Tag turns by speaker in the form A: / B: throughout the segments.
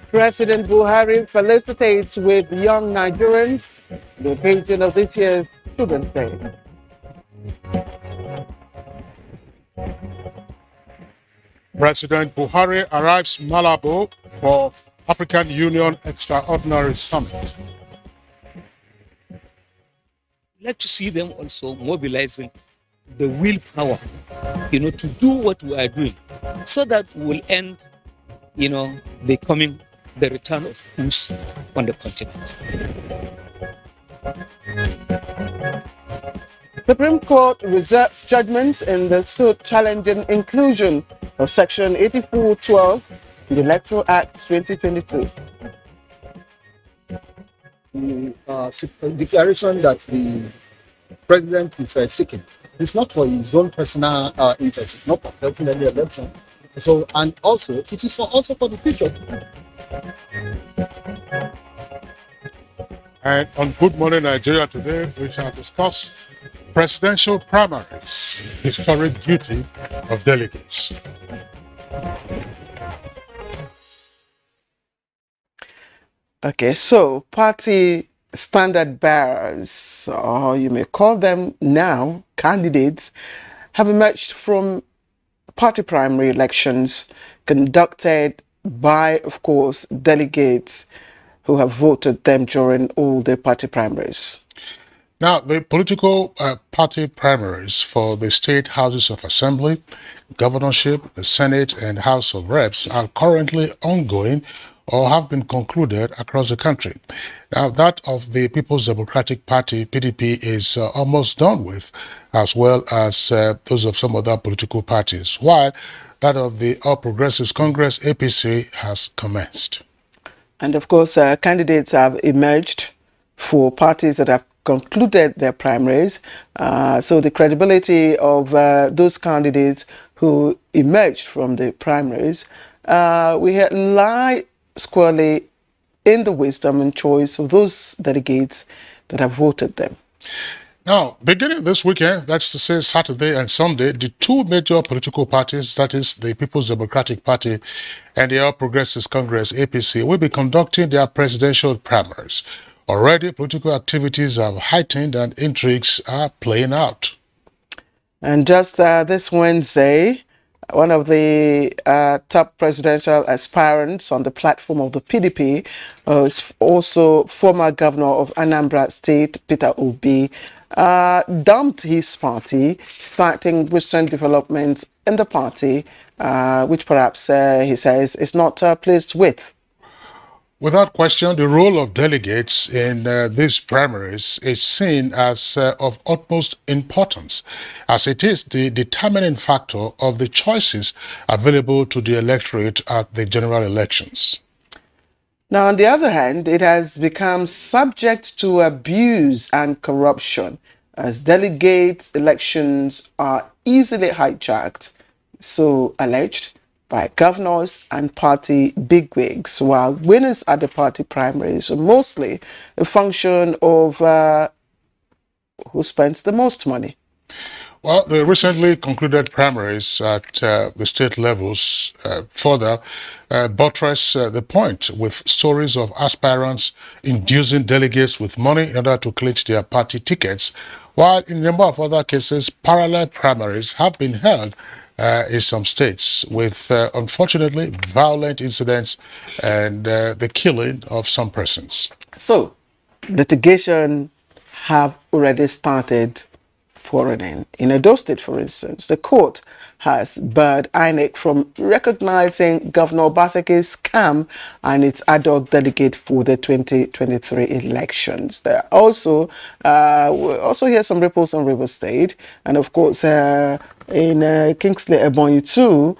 A: President Buhari felicitates with young Nigerians the occasion of this year's Students' Day.
B: President Buhari arrives Malabo for African Union Extraordinary Summit.
C: I'd like to see them also mobilizing the willpower, to do what we are doing, so that we'll end, the return of peace on the continent.
A: Supreme Court reserves judgments in the suit challenging inclusion of Section 8412 in the Electoral Act 2022.
D: The declaration that the president is seeking is not for his own personal interest. It's not protecting any election. So, and also, it is also for the future.
B: And on Good Morning Nigeria today, we shall discuss presidential primaries, historic duty of delegates.
A: Okay, so party standard bearers, or you may call them now candidates, have emerged from party primary elections conducted by, of course, delegates who have voted them during all the party primaries.
B: Now, the political party primaries for the state houses of assembly, governorship, the Senate, and House of Reps are currently ongoing or have been concluded across the country. Now, that of the People's Democratic Party, PDP, is almost done with, as well as those of some other political parties, while that of the All Progressives Congress, APC, has commenced.
A: And of course, candidates have emerged for parties that have concluded their primaries. So the credibility of those candidates who emerged from the primaries, we lie squarely in the wisdom and choice of those delegates that have voted them.
B: Now, beginning this weekend, that's to say Saturday and Sunday, the two major political parties, that is the People's Democratic Party and the All Progressives Congress, APC, will be conducting their presidential primaries. Already, political activities have heightened and intrigues are playing out.
A: And just this Wednesday, one of the top presidential aspirants on the platform of the PDP is also former governor of Anambra State, Peter Obi, dumped his party, citing recent developments in the party, which perhaps he says is not pleased with.
B: Without question, the role of delegates in these primaries is seen as of utmost importance, as it is the determining factor of the choices available to the electorate at the general elections.
A: Now, on the other hand, it has become subject to abuse and corruption, as delegates' elections are easily hijacked, so alleged, by governors and party bigwigs, while winners at the party primaries are mostly a function of who spends the most money.
B: Well, the recently concluded primaries at the state levels further buttress the point with stories of aspirants inducing delegates with money in order to clinch their party tickets, while in a number of other cases, parallel primaries have been held in some states with, unfortunately, violent incidents and the killing of some persons.
A: So, litigation have already started pouring in. In Edo State, for instance, the court has barred INEC from recognizing Governor Obaseki's scam and its ad hoc delegate for the 2023 elections. There also, we also hear some ripples on River State, and of course, in Kingsley Ebonyi too,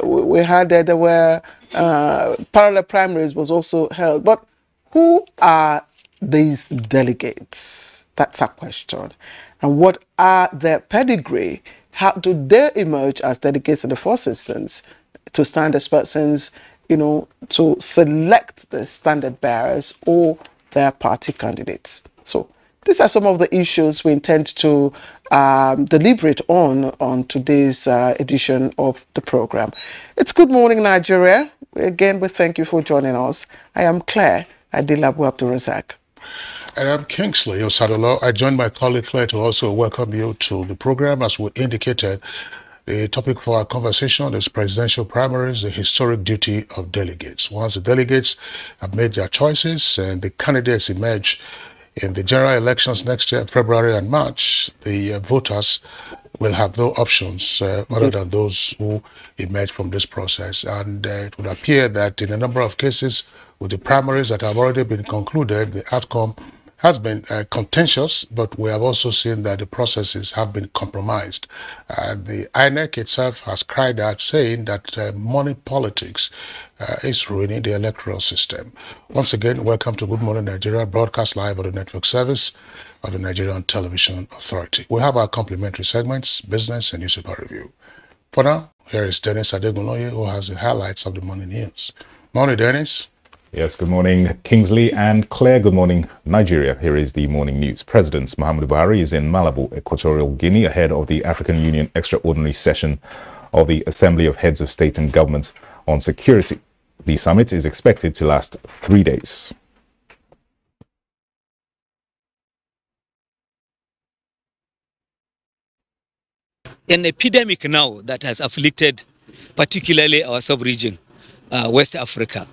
A: we heard that there were parallel primaries was also held. But who are these delegates? That's our question. And what are their pedigree? How do they emerge as delegates in the first instance to stand as persons, to select the standard bearers or their party candidates? So These are some of the issues we intend to deliberate on today's edition of the program. It's Good Morning Nigeria. Again, we thank you for joining us. I am Claire Adilabu Abdulrazak.
B: And I'm Kingsley Osadolo. I joined my colleague Claire to also welcome you to the program. As we indicated, the topic for our conversation is presidential primaries, the historic duty of delegates. Once the delegates have made their choices and the candidates emerge in the general elections next year, February and March, the voters will have no options other than those who emerge from this process. And it would appear that in a number of cases, with the primaries that have already been concluded, the outcome has been contentious, but we have also seen that the processes have been compromised. The INEC itself has cried out saying that money politics is ruining the electoral system. Once again, welcome to Good Morning Nigeria, broadcast live on the network service of the Nigerian Television Authority. We have our complimentary segments, business and newspaper review. For now, here is Dennis Adegunoye, who has the highlights of the morning news. Morning, Dennis.
E: Yes, good morning, Kingsley and Claire. Good morning, Nigeria. Here is the morning news. President Muhammadu Buhari is in Malabo, Equatorial Guinea, ahead of the African Union extraordinary session of the Assembly of Heads of State and Government on Security. The summit is expected to last 3 days.
C: An epidemic now that has afflicted particularly our sub-region, West Africa.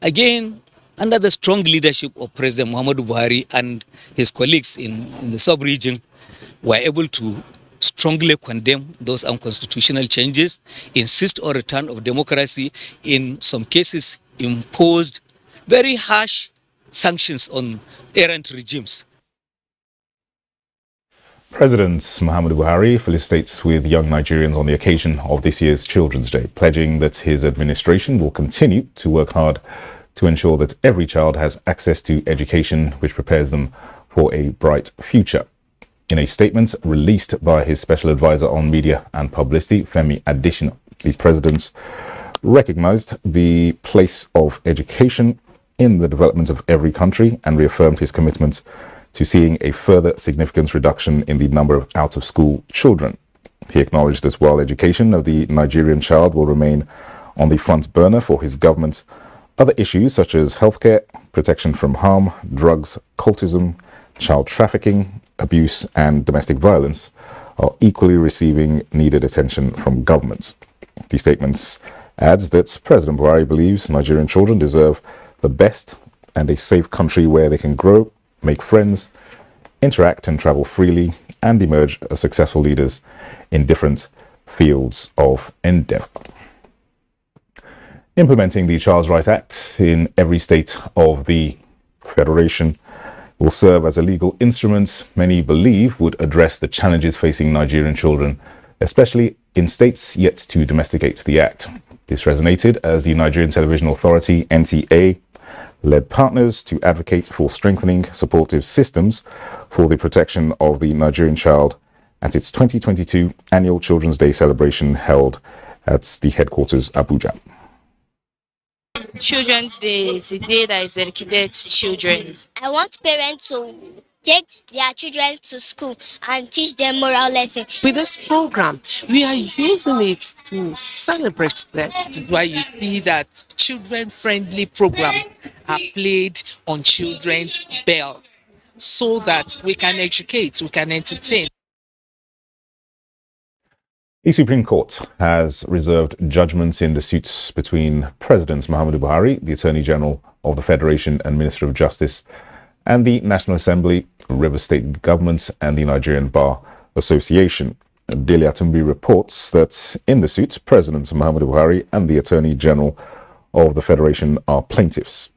C: Again, under the strong leadership of President Muhammadu Buhari and his colleagues in the sub-region, were able to strongly condemn those unconstitutional changes, insist on return of democracy, in some cases imposed very harsh sanctions on errant regimes.
E: President Muhammadu Buhari felicitates with young Nigerians on the occasion of this year's Children's Day, pledging that his administration will continue to work hard to ensure that every child has access to education which prepares them for a bright future. In a statement released by his special advisor on media and publicity, Femi Adesina, the president recognized the place of education in the development of every country and reaffirmed his commitment to seeing a further significant reduction in the number of out-of-school children. He acknowledged that while education of the Nigerian child will remain on the front burner for his government, other issues such as healthcare, protection from harm, drugs, cultism, child trafficking, abuse and domestic violence are equally receiving needed attention from government. The statement adds that President Buhari believes Nigerian children deserve the best and a safe country where they can grow, make friends, interact and travel freely, and emerge as successful leaders in different fields of endeavor. Implementing the Child's Rights Act in every state of the Federation will serve as a legal instrument many believe would address the challenges facing Nigerian children, especially in states yet to domesticate the act. This resonated as the Nigerian Television Authority, NTA, led partners to advocate for strengthening supportive systems for the protection of the Nigerian child at its 2022 annual Children's Day celebration held at the headquarters Abuja.
F: Children's Day is a day that is dedicated to children.
G: I want parents to take their children to school and teach them moral lessons.
H: With this program, we are using it to celebrate them. This is why you see that children-friendly programs are played on children's bells so that we can educate, we can entertain.
E: The Supreme Court has reserved judgments in the suits between President Muhammadu Buhari, the Attorney General of the Federation and Minister of Justice, and the National Assembly, Rivers State Government, and the Nigerian Bar Association. Daily Atumbi reports that in the suits, President Muhammadu Buhari and the Attorney General of the Federation are plaintiffs.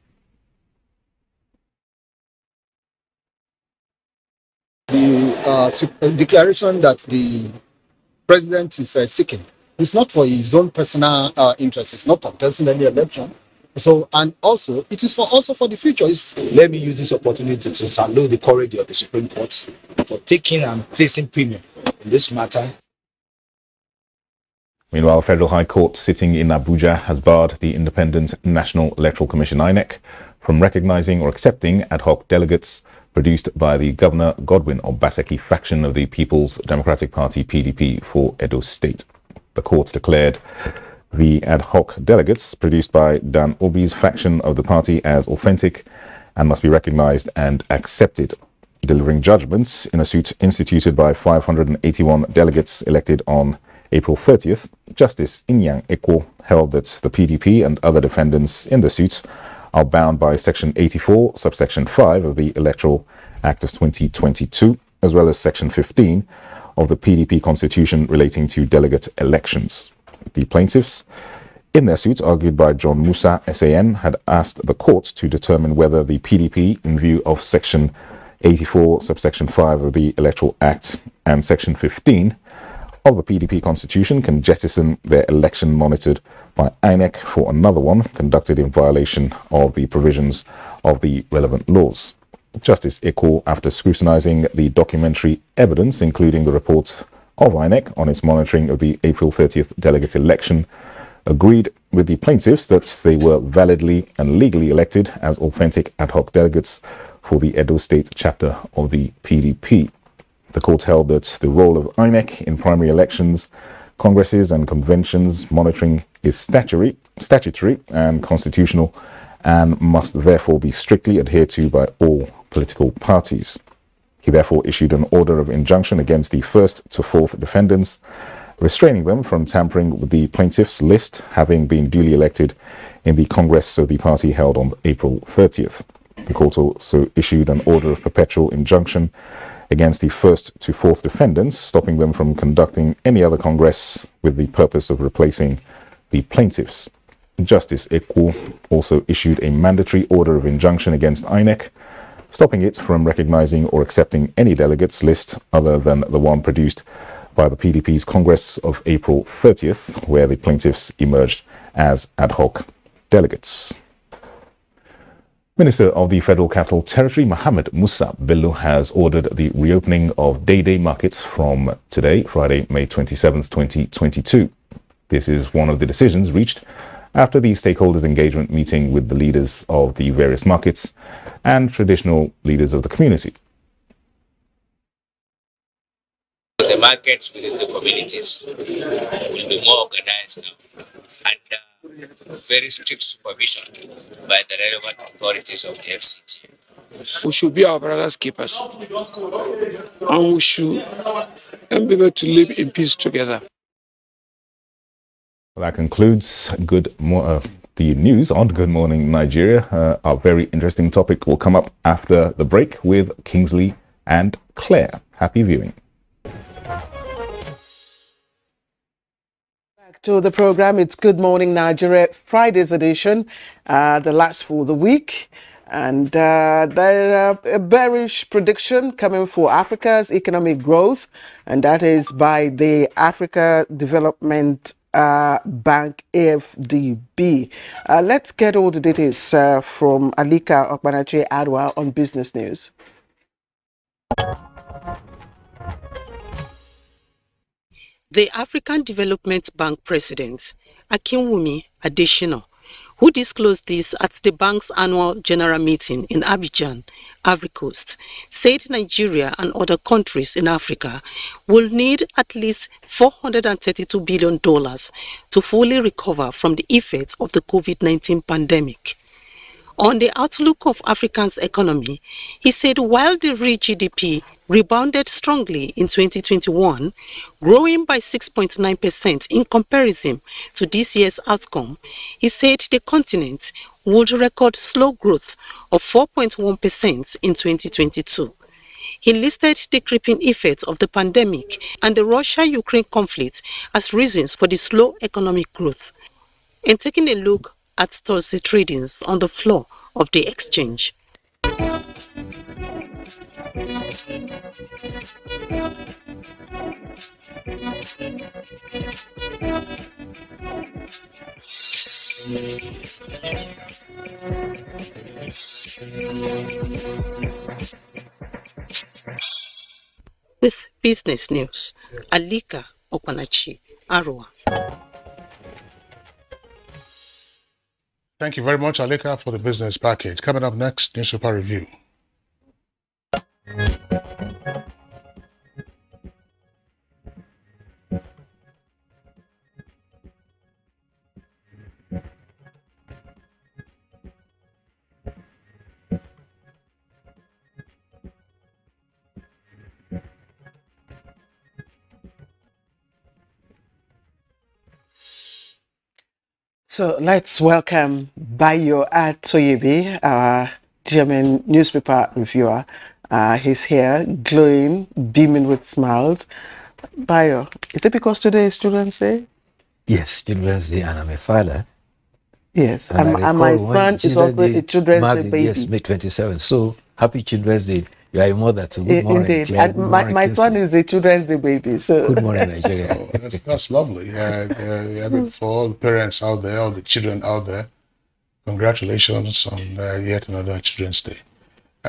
D: The declaration that the president is seeking is not for his own personal interest. It's not contesting any election. So, and also, it is also for the future.
I: Let me use this opportunity to salute the courage of the Supreme Court for taking and placing premium in this matter.
E: Meanwhile, Federal High Court sitting in Abuja has barred the Independent National Electoral Commission, INEC, from recognizing or accepting ad hoc delegates produced by the Governor Godwin Obaseki faction of the People's Democratic Party (PDP) for Edo State. The court declared the ad hoc delegates produced by Dan Obi's faction of the party as authentic and must be recognized and accepted. Delivering judgments in a suit instituted by 581 delegates elected on April 30th, Justice Inyang Ekwo held that the PDP and other defendants in the suits are bound by Section 84, subsection 5 of the Electoral Act of 2022, as well as Section 15 of the PDP Constitution relating to delegate elections. The plaintiffs, in their suit argued by John Musa SAN, had asked the court to determine whether the PDP, in view of Section 84, subsection 5 of the Electoral Act and Section 15 of the PDP Constitution, can jettison their election monitored by INEC for another one conducted in violation of the provisions of the relevant laws. Justice Ekwo, after scrutinizing the documentary evidence, including the report of INEC on its monitoring of the April 30th delegate election, agreed with the plaintiffs that they were validly and legally elected as authentic ad hoc delegates for the Edo State chapter of the PDP. The court held that the role of INEC in primary elections, congresses and conventions monitoring is statutory and constitutional and must therefore be strictly adhered to by all political parties. He therefore issued an order of injunction against the first to fourth defendants, restraining them from tampering with the plaintiffs' list, having been duly elected in the Congress of the party held on April 30th. The court also issued an order of perpetual injunction against the first to fourth defendants, stopping them from conducting any other Congress with the purpose of replacing the plaintiffs. Justice Ekwo also issued a mandatory order of injunction against INEC, stopping it from recognizing or accepting any delegates list other than the one produced by the PDP's Congress of April 30th, where the plaintiffs emerged as ad hoc delegates. Minister of the Federal Capital Territory, Mohammed Musa Bello, has ordered the reopening of day-day markets from today, Friday, May 27th, 2022. This is one of the decisions reached after the stakeholders' engagement meeting with the leaders of the various markets and traditional leaders of the community.
J: The markets within the communities will be more organized now and very strict supervision by the relevant authorities of the FCT.
K: We should be our brothers' keepers, and we should be able to live in peace together.
E: Well, that concludes the news on Good Morning Nigeria. Our very interesting topic will come up after the break with Kingsley and Claire. Happy viewing.
A: Back to the program. It's Good Morning Nigeria, Friday's edition, the last for the week. And there are a bearish prediction coming for Africa's economic growth, and that is by the Africa Development Bank, AFDB. Let's get all the details from Alika Okpanache Adwa on Business News.
L: The African Development Bank President, Akinwumi Adesina, who disclosed this at the bank's annual general meeting in Abuja, Ivory Coast, said Nigeria and other countries in Africa will need at least $432 billion to fully recover from the effects of the COVID-19 pandemic. On the outlook of Africa's economy, he said while the real GDP rebounded strongly in 2021, growing by 6.9% in comparison to this year's outcome, he said the continent would record slow growth of 4.1% in 2022. He listed the creeping effects of the pandemic and the Russia-Ukraine conflict as reasons for the slow economic growth. And taking a look at Thursday tradings on the floor of the exchange. With business news, Alika Okpanache Arua.
B: Thank you very much, Alika, for the business package. Coming up next, newspaper review.
A: So let's welcome Bayo Atoyebi, our German newspaper reviewer. He's here, glowing, beaming with smiles. Bayo, is it because today is Children's Day?
M: Yes, Children's Day, and I'm a father.
A: Yes, and my son is also a Children's Day baby.
M: Yes, May 27th. So happy Children's Day. You are a mother too. Good morning.
A: Indeed. And my son is a Children's Day baby. So
M: good morning, Nigeria.
B: Oh, that's lovely. I mean, for all the parents out there, all the children out there, congratulations on yet another Children's Day.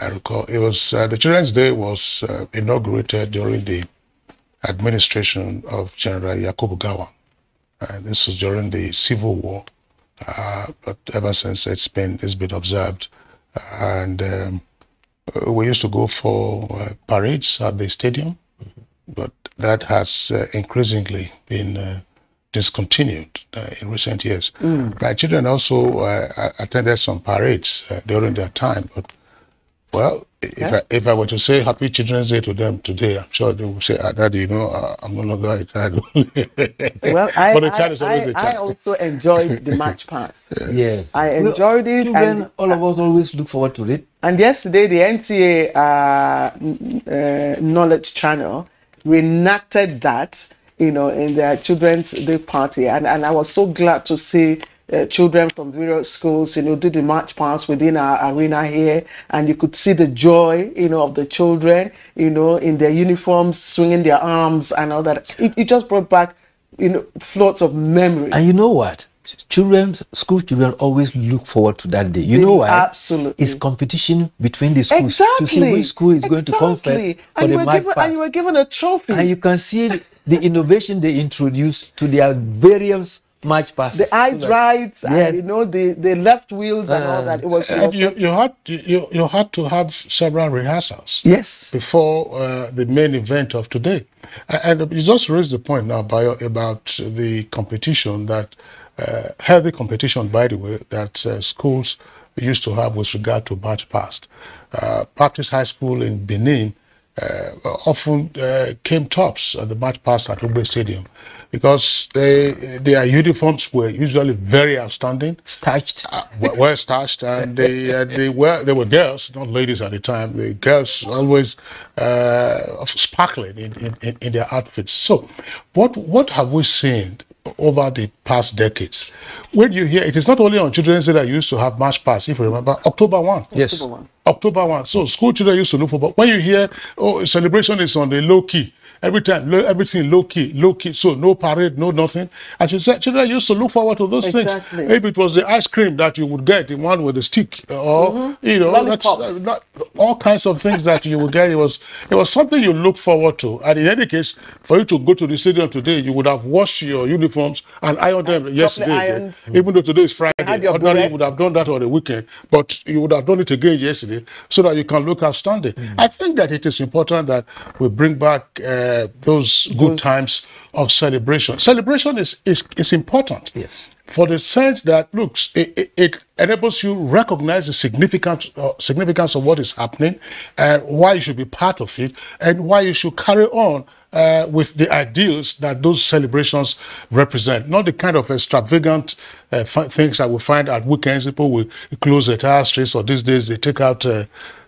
B: I recall it was the Children's Day was inaugurated during the administration of General Yakubu Gowon. This was during the Civil War, but ever since it's been observed, and we used to go for parades at the stadium, but that has increasingly been discontinued in recent years. My children also attended some parades during their time, but well, if I were to say Happy Children's Day to them today, I'm sure they will say, Daddy, you know, I'm no longer a child.
A: Well, I also enjoyed the March Past.
M: Yeah,
A: I enjoyed it.
M: And all of us always look forward to it.
A: And yesterday, the NTA Knowledge Channel reenacted that, you know, in their Children's Day party. And I was so glad to see children from various schools, you know, do the march past within our arena here, and you could see the joy, you know, of the children, you know, in their uniforms, swinging their arms and all that. It just brought back, you know, floats of memory.
M: And you know what? School children always look forward to that day. You know why?
A: Absolutely.
M: It's competition between the schools
A: exactly.
M: to see which school is going to come first for the march past.
A: And you were given a trophy.
M: And you can see the innovation they introduced to their various march passes.
A: The eye rides, and you know, the left wheels and all that. It was
B: you had to have several rehearsals.
M: Yes.
B: Before the main event of today, and you just raised the point now, Bayo, about the competition that healthy competition, by the way, that schools used to have with regard to march past. Baptist High School in Benin often came tops at the march past at Ugbe Stadium, because their uniforms were usually very outstanding,
M: starched,
B: well starched, and they were girls, not ladies at the time. The girls always sparkling in their outfits. So, what have we seen over the past decades? When you hear, it is not only on Children's Day that you used to have march past, if you remember, October 1.
M: Yes.
B: October 1. So school children used to look for, but when you hear, oh, celebration is on the low key, every time, everything low key, so no parade, no nothing. As you said, children used to look forward to those things. Maybe it was the ice cream that you would get, the one with the stick, or, you know, that's, all kinds of things that you would get. It was something you look forward to. And in any case, for you to go to the stadium today, you would have washed your uniforms and ironed them yesterday. Even though today is Friday, ordinarily you would have done that on the weekend, but you would have done it again yesterday so that you can look outstanding. I think that it is important that we bring back those good times of celebration. Celebration is important.
M: Yes.
B: For the sense that, look, it enables you to recognize the significance of what is happening, and why you should be part of it, and why you should carry on with the ideals that those celebrations represent. Not the kind of extravagant things that we find at weekends. People will close the entire streets, or these days they take out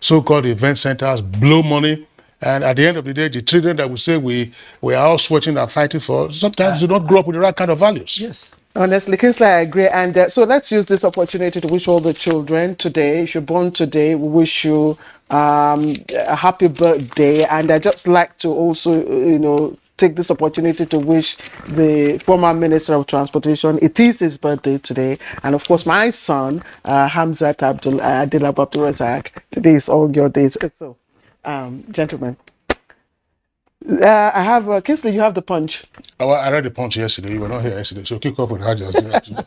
B: so-called event centers, blow money, and at the end of the day, the children that we say we are all sweating and fighting for, sometimes they don't grow up with the right kind of values.
M: Yes.
A: Honestly, Kingsley, I agree. And so let's use this opportunity to wish all the children today, if you're born today, we wish you a happy birthday. And I'd just like to also, you know, take this opportunity to wish the former Minister of Transportation, it is his birthday today. And of course, my son, Hamzat Adilab Abdul Razak, today is all your days. So, gentlemen, I have Kingsley, you have the punch.
B: Oh, I read the punch yesterday. You were not here yesterday, so kick off with Al Jazeera.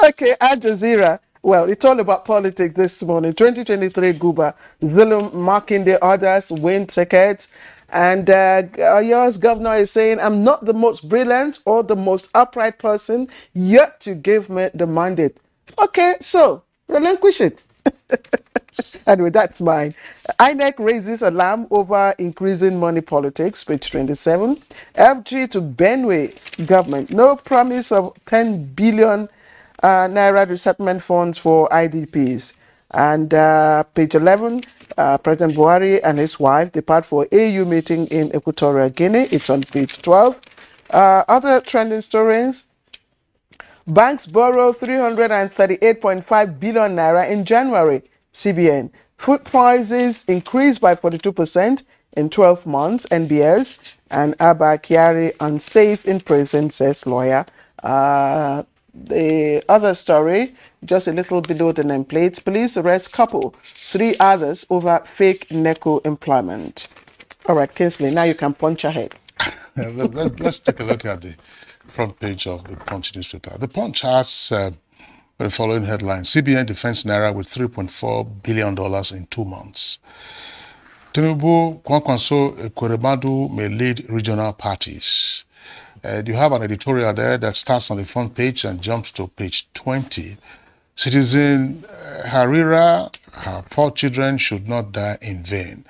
A: Okay, Al Jazeera. Well, it's all about politics this morning. 2023 Guba, Zulum marking the others, win tickets. And yours governor is saying, I'm not the most brilliant or the most upright person yet to give me the mandate. Okay, so relinquish it. Anyway, that's mine. INEC raises alarm over increasing money politics, page 27. FG to Benue government. No promise of 10 billion naira resettlement funds for IDPs. And page 11, President Buhari and his wife depart for AU meeting in Equatorial Guinea. It's on page 12. Other trending stories. Banks borrow 338.5 billion naira in January. CBN. Food prices increased by 42% in 12 months. NBS. And Abba Kyari unsafe in prison, says lawyer. The other story, just a little below the nameplate. Police arrest couple, 3 others over fake NECO employment. All right, Kingsley, now you can punch ahead.
B: Let's take a look at the front page of the Punch newspaper. The Punch has the following headline: CBN defends Naira with $3.4 billion in 2 months. Tinubu, Kwankwanso, Kweremadu may lead regional parties. You have an editorial there that starts on the front page and jumps to page 20. Citizen Harira, her 4 children should not die in vain.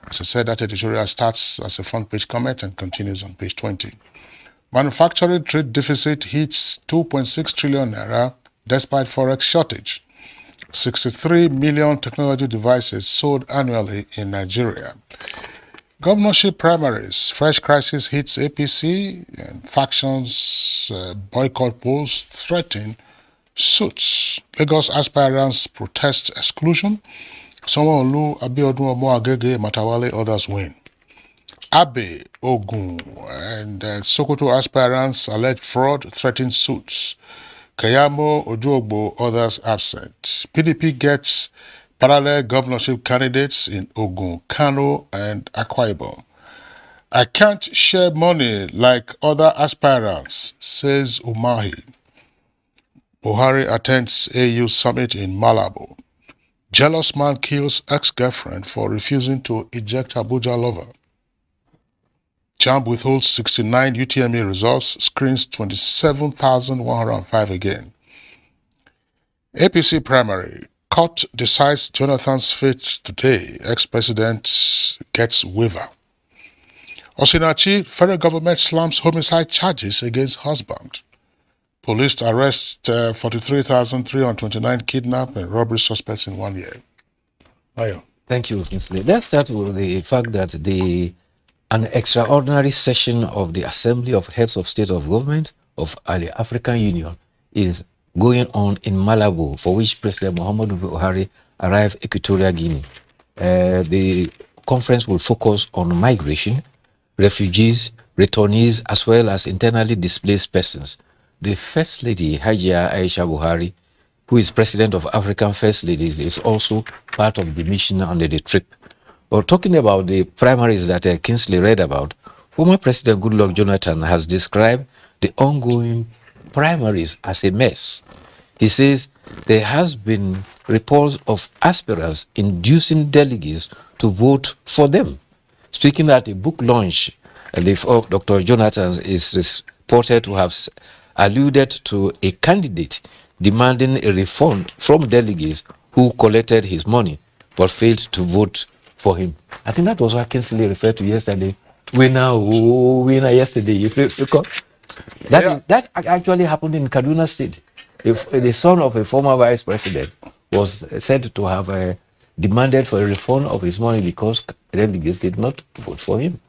B: As I said, that editorial starts as a front page comment and continues on page 20. Manufacturing trade deficit hits 2.6 trillion naira despite forex shortage. 63 million technology devices sold annually in Nigeria. Governorship primaries, fresh crisis hits APC, and factions boycott polls threaten suits. Lagos aspirants protest exclusion. Sanwo-Olu, Abiodun Omoagege, Matawale, others win. Abe, Ogun, and Sokoto aspirants allege fraud threaten suits. Kayamo, Ojuogbo, others absent. PDP gets parallel governorship candidates in Ogun, Kano, and Akwa Ibom. I can't share money like other aspirants, says Umahi. Buhari attends AU summit in Malabo. Jealous man kills ex-girlfriend for refusing to eject Abuja lover. JAMB withholds 69 UTME results, screens 27,105 again. APC primary. Court decides Jonathan's fate today. Ex-president gets waiver. Osinachi, federal government slams homicide charges against husband. Police arrest 43,329 kidnap and robbery suspects in 1 year. Ayo.
M: Thank you, Kingsley. Let's start with the fact that an extraordinary session of the Assembly of Heads of State of Government of the African Union is going on in Malabo, for which President Muhammadu Buhari arrived Equatorial Guinea. The conference will focus on migration, refugees, returnees, as well as internally displaced persons. The First Lady, Hajia Aisha Buhari, who is President of African First Ladies, is also part of the mission under the trip. Well, talking about the primaries that Kingsley read about, former President Goodluck Jonathan has described the ongoing primaries as a mess. He says there has been reports of aspirants inducing delegates to vote for them. Speaking at a book launch, Dr. Jonathan is reported to have alluded to a candidate demanding a refund from delegates who collected his money but failed to vote for him. I think that was what Kingsley referred to yesterday. Winner yesterday. You recall? That actually happened in Kaduna State. If the son of a former vice president was said to have demanded for a refund of his money because delegates did not vote for him.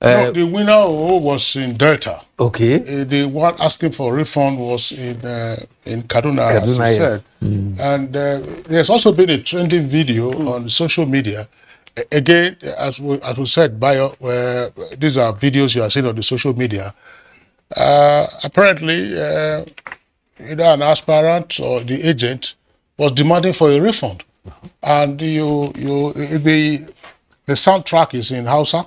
B: No, the winner was in Delta.
M: Okay.
B: The one asking for a refund was in Kaduna, as you said. And there's also been a trending video on social media. Again, as we said, these are videos you are seeing on the social media. Apparently, either an aspirant or the agent was demanding for a refund. And the soundtrack is in Hausa.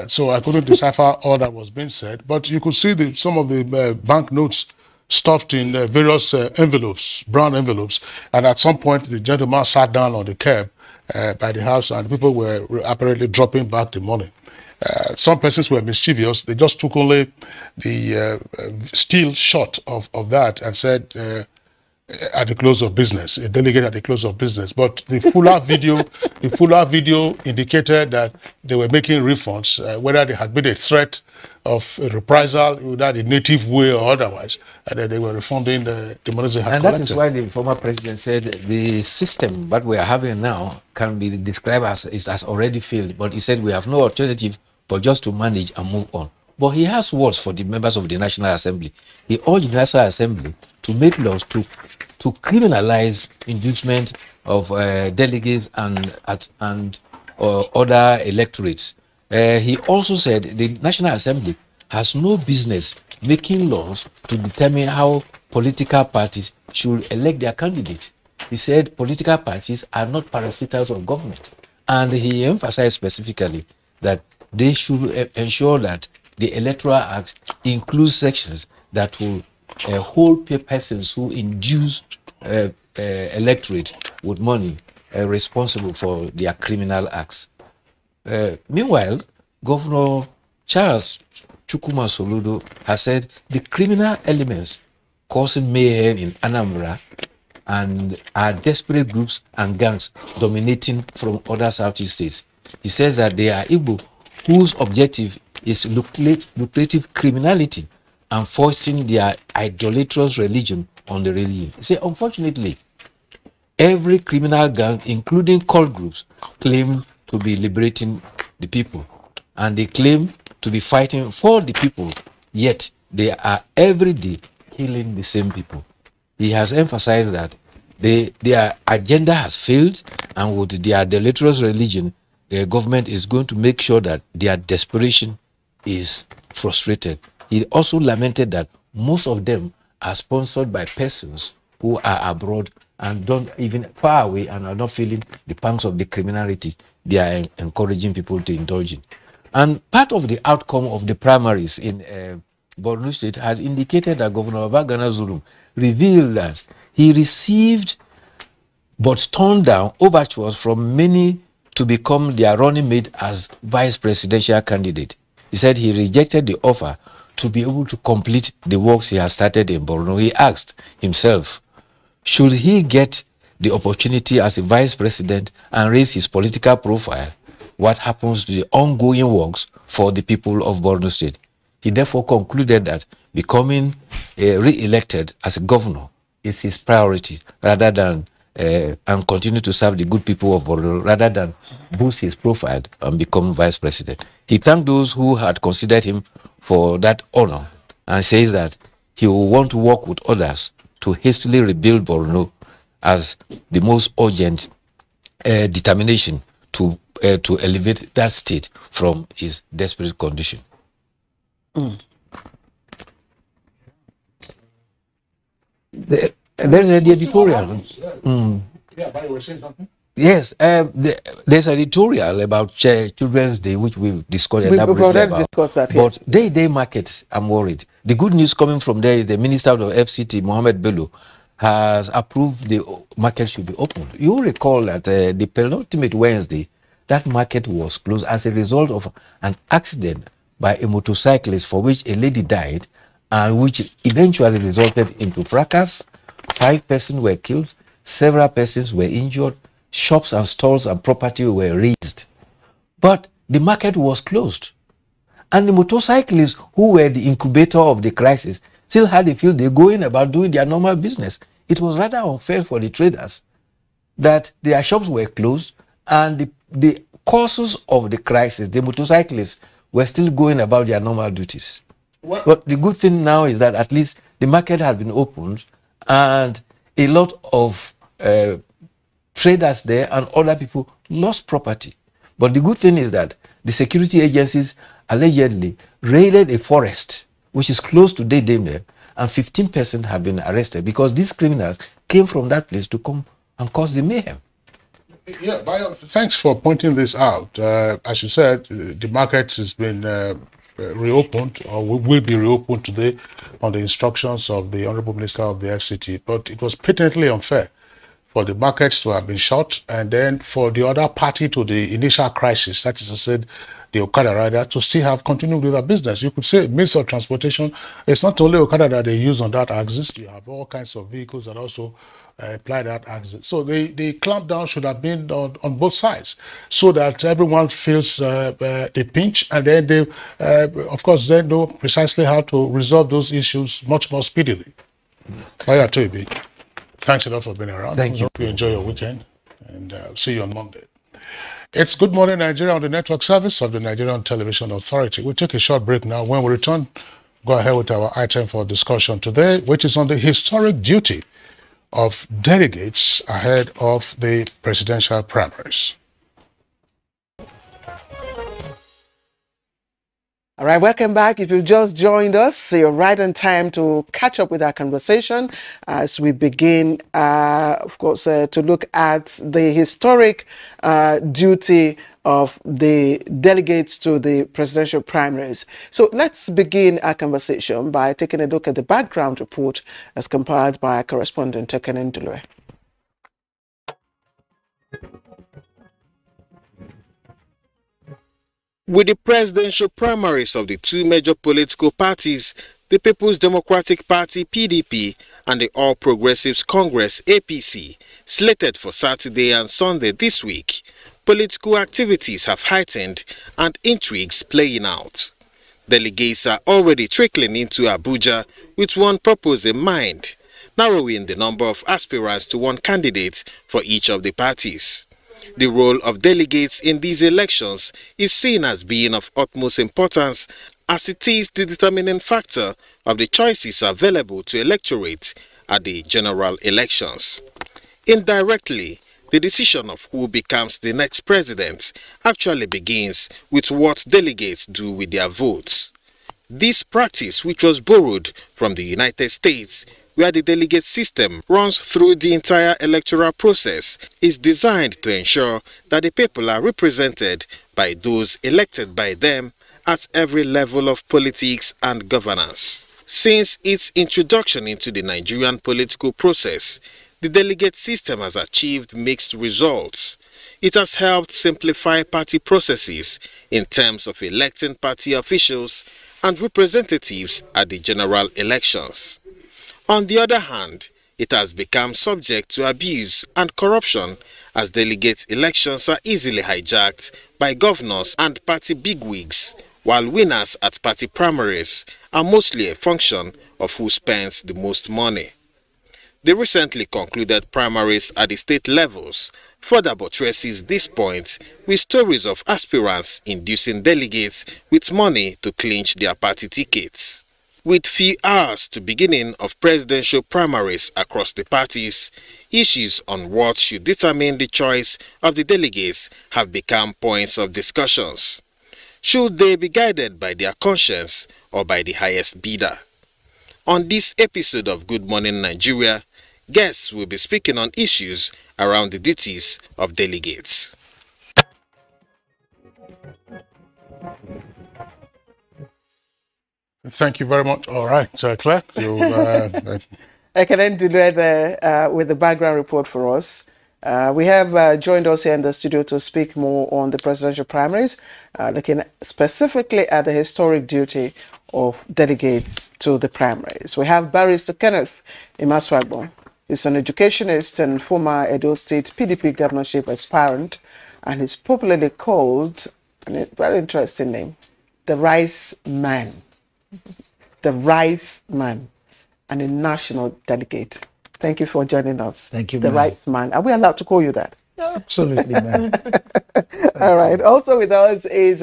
B: So I couldn't decipher all that was being said, but you could see some of the banknotes stuffed in various envelopes, brown envelopes, and at some point the gentleman sat down on the curb by the house and people were apparently dropping back the money. Some persons were mischievous. They just took only the steel shot of that and said, at the close of business, a delegate at the close of business. But the fuller video indicated that they were making refunds, whether there had been a threat of a reprisal, whether the native way or otherwise, and then they were refunding the money they had
M: and
B: collected.
M: that is why the former president said the system that we are having now can be described as already failed. But he said we have no alternative but just to manage and move on. But he has words for the members of the National Assembly. He urged the National Assembly to make laws to criminalize inducement of delegates and other electorates. He also said the National Assembly has no business making laws to determine how political parties should elect their candidate. He said political parties are not parasitals of government. And he emphasized specifically that they should ensure that the Electoral Act includes sections that will hold persons who induce electorate with money responsible for their criminal acts. Meanwhile, Governor Charles Chukwuma Soludo has said the criminal elements causing mayhem in Anambra and are desperate groups and gangs dominating from other Southeast states. He says that they are Igbo whose objective is lucrative criminality and forcing their idolatrous religion on the religion. He said, unfortunately, every criminal gang, including cult groups, claim to be liberating the people, and they claim to be fighting for the people, yet they are every day killing the same people. He has emphasized that their agenda has failed, and with their idolatrous religion, the government is going to make sure that their desperation is frustrated. He also lamented that most of them are sponsored by persons who are abroad and don't even far away and are not feeling the pangs of the criminality they are encouraging people to indulge in. And part of the outcome of the primaries in Borno State had indicated that Governor Babagana Zulum revealed that he received but turned down overtures from many to become their running mate as vice presidential candidate. He said he rejected the offer to be able to complete the works he has started in Borno. He asked himself, should he get the opportunity as a vice president and raise his political profile, what happens to the ongoing works for the people of Borno State? He therefore concluded that becoming re-elected as a governor is his priority rather than and continue to serve the good people of Borno rather than boost his profile and become vice president. He thanked those who had considered him for that honor and says that he will want to work with others to hastily rebuild Borno as the most urgent determination to elevate that state from its desperate condition. There's the editorial.
B: Yeah, but you were saying something?
M: Yes, there's an editorial about Children's Day, which we've discussed elaborately about. But day-to-day markets, I'm worried. The good news coming from there is the Minister of FCT, Mohammed Bello, has approved the market should be opened. You recall that the penultimate Wednesday, that market was closed as a result of an accident by a motorcyclist for which a lady died and which eventually resulted into fracas. 5 persons were killed, several persons were injured, shops and stalls and property were razed. But the market was closed. And the motorcyclists who were the incubator of the crisis still had a field day going about doing their normal business. It was rather unfair for the traders that their shops were closed and the causes of the crisis, the motorcyclists, were still going about their normal duties. But the good thing now is that at least the market has been opened and a lot of traders there and other people lost property. But the good thing is that the security agencies allegedly raided a forest which is close to Dedeme, and 15 persons have been arrested because these criminals came from that place to come and cause the mayhem.
B: Yeah, thanks for pointing this out. As you said, the market has been reopened or will be reopened today on the instructions of the Honorable Minister of the FCT, but it was patently unfair for the markets to have been shut and then for the other party to the initial crisis, that is to say, the Okada rider to still have continued with their business. You could say means of transportation. It's not only Okada that they use on that axis. You have all kinds of vehicles that also apply that axis. So the clampdown should have been on both sides, so that everyone feels the pinch, and then they, of course, they know precisely how to resolve those issues much more speedily. Bye, Toby. Thanks a lot for being around.
M: Thank you.
B: Hope you enjoy your weekend, and see you on Monday. It's Good Morning Nigeria on the network service of the Nigerian Television Authority. We'll take a short break now. When we return, go ahead with our item for discussion today, which is on the historic duty of delegates ahead of the presidential primaries.
A: All right, welcome back. If you've just joined us, you're right on time to catch up with our conversation as we begin, of course, to look at the historic duty of the delegates to the presidential primaries. So let's begin our conversation by taking a look at the background report as compiled by our correspondent, Tekenen Dulue.
N: With the presidential primaries of the two major political parties, the People's Democratic Party (PDP) and the All Progressives Congress (APC), slated for Saturday and Sunday this week, political activities have heightened and intrigues playing out. Delegates are already trickling into Abuja with one purpose in mind: narrowing the number of aspirants to one candidate for each of the parties. The role of delegates in these elections is seen as being of utmost importance, as it is the determining factor of the choices available to electorate at the general elections. Indirectly, the decision of who becomes the next president actually begins with what delegates do with their votes. This practice, which was borrowed from the United States, where the delegate system runs through the entire electoral process, is designed to ensure that the people are represented by those elected by them at every level of politics and governance. Since its introduction into the Nigerian political process, the delegate system has achieved mixed results. It has helped simplify party processes in terms of electing party officials and representatives at the general elections. On the other hand, it has become subject to abuse and corruption, as delegate elections are easily hijacked by governors and party bigwigs, while winners at party primaries are mostly a function of who spends the most money. The recently concluded primaries at the state levels further buttresses this point, with stories of aspirants inducing delegates with money to clinch their party tickets. With few hours to beginning of presidential primaries across the parties, issues on what should determine the choice of the delegates have become points of discussions. Should they be guided by their conscience or by the highest bidder? On this episode of Good Morning Nigeria, guests will be speaking on issues around the duties of delegates.
B: Thank you very much. All right, Claire, you.
A: I can then do that with the background report for us. We have joined us here in the studio to speak more on the presidential primaries, looking specifically at the historic duty of delegates to the primaries. We have Barrister Kenneth Imaswagbo. He's an educationist and former Edo State PDP governorship aspirant, and he's popularly called, and a very interesting name, the Rice Man. The Rice Man, and a national delegate. Thank you for joining us.
O: Thank you,
A: The Rice Man. Are we allowed to call you that?
O: Absolutely, man.
A: All right. Also with us is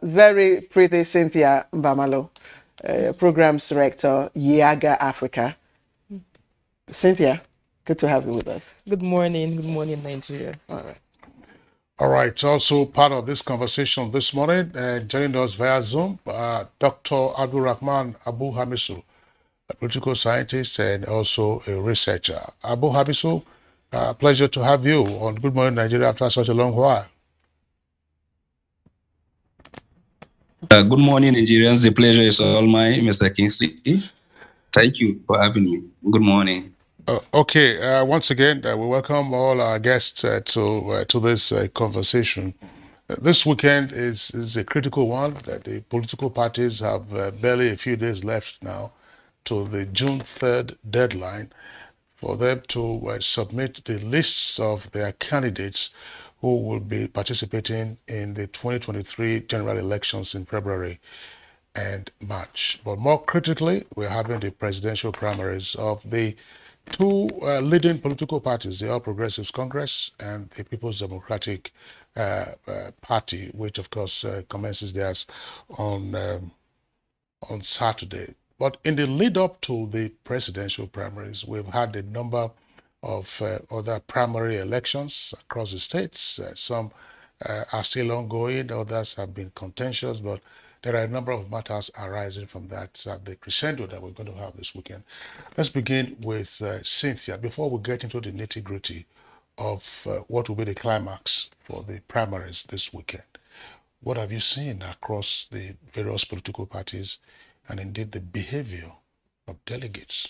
A: very pretty Cynthia Mbamalo, Programs Director, Yaga Africa. Cynthia, good to have you with us.
P: Good morning. Good morning, Nigeria.
A: All right.
B: All right, also part of this conversation this morning, joining us via Zoom, Dr. Abdul Rahman Abu Hamisu, a political scientist and also a researcher. Abu Hamisu, pleasure to have you on Good Morning Nigeria after such a long while.
Q: Good morning, Nigerians. The pleasure is all mine, Mr. Kingsley. Thank you for having me. Good morning.
B: Okay, once again, we welcome all our guests to this conversation. This weekend is a critical one that the political parties have barely a few days left now to the June 3rd deadline for them to submit the lists of their candidates who will be participating in the 2023 general elections in February and March. But more critically, we're having the presidential primaries of the two leading political parties, the All Progressives Congress and the People's Democratic Party, which of course commences theirs on Saturday. But in the lead up to the presidential primaries, we've had a number of other primary elections across the states. Some are still ongoing, others have been contentious, but there are a number of matters arising from that, the crescendo that we're going to have this weekend. Let's begin with Cynthia, before we get into the nitty-gritty of what will be the climax for the primaries this weekend. What have you seen across the various political parties and indeed the behavior of delegates?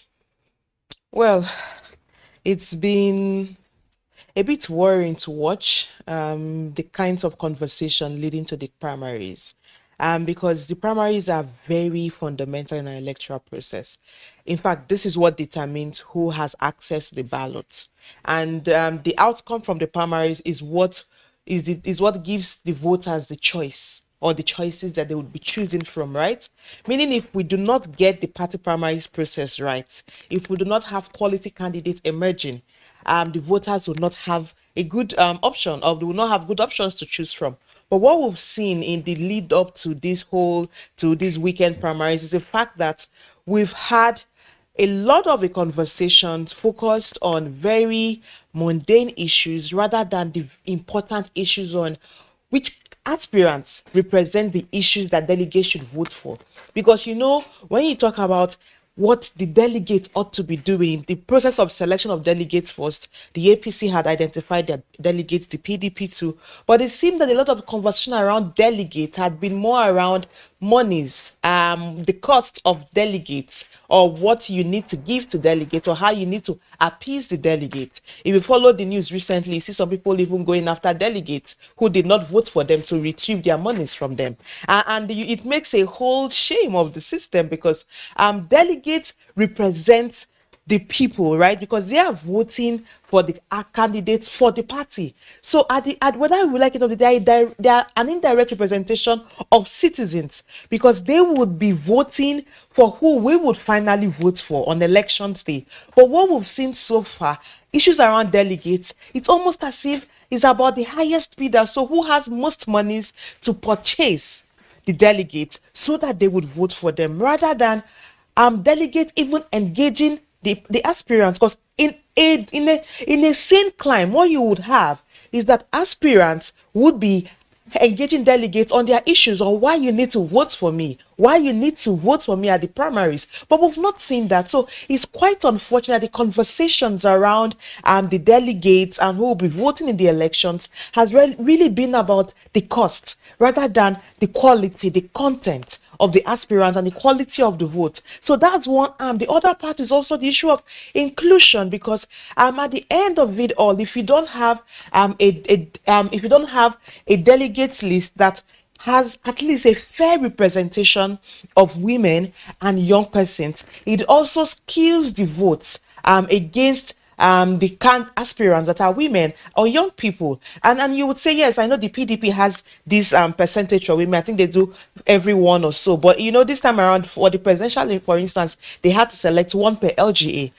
P: Well, it's been a bit worrying to watch the kinds of conversation leading to the primaries. Because the primaries are very fundamental in our electoral process. In fact, this is what determines who has access to the ballots. And the outcome from the primaries is what gives the voters the choice, or the choices that they would be choosing from, right? Meaning, if we do not get the party primaries process right, if we do not have quality candidates emerging, the voters will not have a good option, or they will not have good options to choose from. But what we've seen in the lead up to these weekend primaries is the fact that we've had a lot of the conversations focused on very mundane issues rather than the important issues on which aspirants represent the issues that delegates should vote for. Because, you know, when you talk about what the delegates ought to be doing, the process of selection of delegates first, the APC had identified their delegates, the PDP too, but it seemed that a lot of conversation around delegates had been more around monies, the cost of delegates, or what you need to give to delegates, or how you need to appease the delegates. If you follow the news recently, you see some people even going after delegates who did not vote for them to retrieve their monies from them. It makes a whole shame of the system, because delegates represent the people, right? Because they are voting for the candidates for the party. So whether we like it or not, they are an indirect representation of citizens, because they would be voting for who we would finally vote for on elections day. But what we've seen so far, issues around delegates, it's almost as if it's about the highest bidder. So who has most monies to purchase the delegates so that they would vote for them, rather than delegates even engaging the aspirants. Because in a sane climb, what you would have is that aspirants would be engaging delegates on their issues, on why you need to vote for me, why you need to vote for me at the primaries. But we've not seen that. So it's quite unfortunate the conversations around the delegates and who will be voting in the elections has really been about the cost rather than the quality, the content of the aspirants and the quality of the vote. So that's one arm. The other part is also the issue of inclusion, because at the end of it all, if you don't have a delegates list that has at least a fair representation of women and young persons, it also skews the votes against the aspirants that are women or young people. And you would say, yes, I know the PDP has this percentage for women. I think they do every one or so. But, you know, this time around for the presidential, for instance, they had to select one per LGA.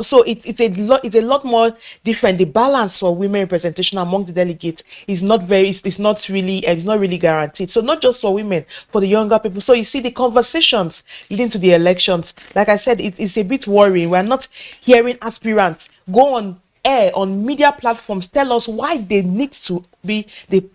P: So it's a lot more different. The balance for women representation among the delegates is not really guaranteed. So not just for women, for the younger people. So you see the conversations leading to the elections. Like I said, it's a bit worrying. We're not hearing aspirants go on air, on media platforms, tell us why they need to be the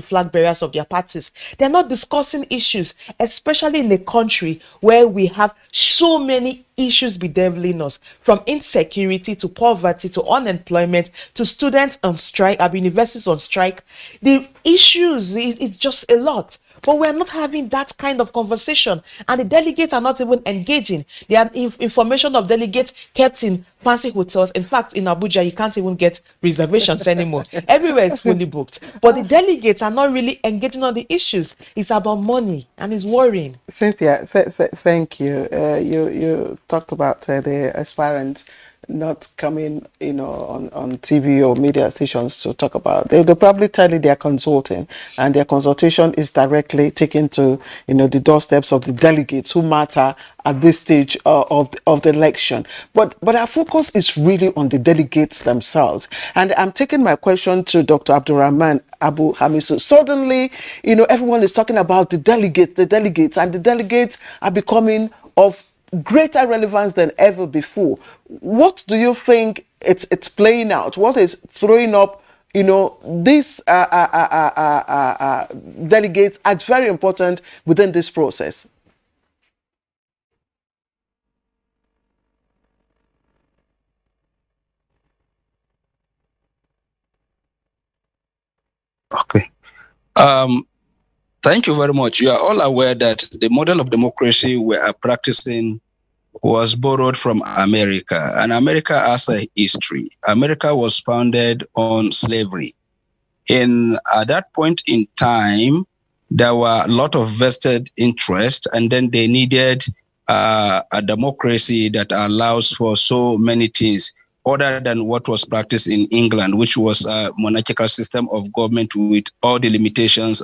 P: flag bearers of their parties. They're not discussing issues, especially in a country where we have so many issues bedeviling us, from insecurity to poverty to unemployment to students on strike, universities on strike. The issues, it's just a lot. But we're not having that kind of conversation. And the delegates are not even engaging. Their information of delegates kept in fancy hotels. In fact, in Abuja, you can't even get reservations anymore. Everywhere it's fully booked. But the delegates are not really engaging on the issues. It's about money, and it's worrying.
A: Cynthia, thank you. You talked about the aspirants not coming, on TV or media stations to talk about. They'll probably tell you they're consulting, and their consultation is directly taken to, the doorsteps of the delegates who matter at this stage of the election. But our focus is really on the delegates themselves. And I'm taking my question to Dr. Abdurrahman Abu Hamisu. Suddenly, everyone is talking about the delegates, and the delegates are becoming of greater relevance than ever before. What do you think it's playing out? What is throwing up, these delegates as very important within this process?
Q: Okay. Thank you very much. You are all aware that the model of democracy we are practicing was borrowed from America, and America has a history. America was founded on slavery. At that point in time, there were a lot of vested interest, and then they needed a democracy that allows for so many things other than what was practiced in England, which was a monarchical system of government with all the limitations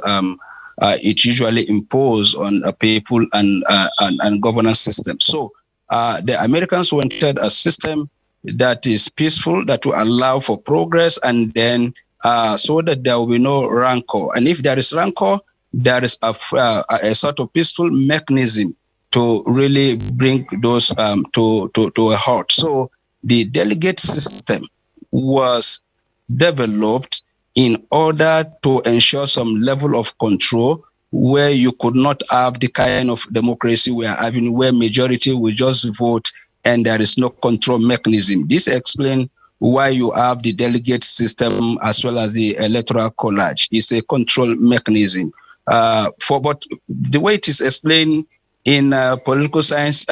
Q: it usually imposed on people and governance system. So the Americans wanted a system that is peaceful, that will allow for progress, and then so that there will be no rancor. And if there is rancor, there is a sort of peaceful mechanism to really bring those to a halt. So the delegate system was developed in order to ensure some level of control, where you could not have the kind of democracy we are having, where majority will just vote and there is no control mechanism. This explains why you have the delegate system as well as the electoral college. It's a control mechanism. But the way it is explained in political science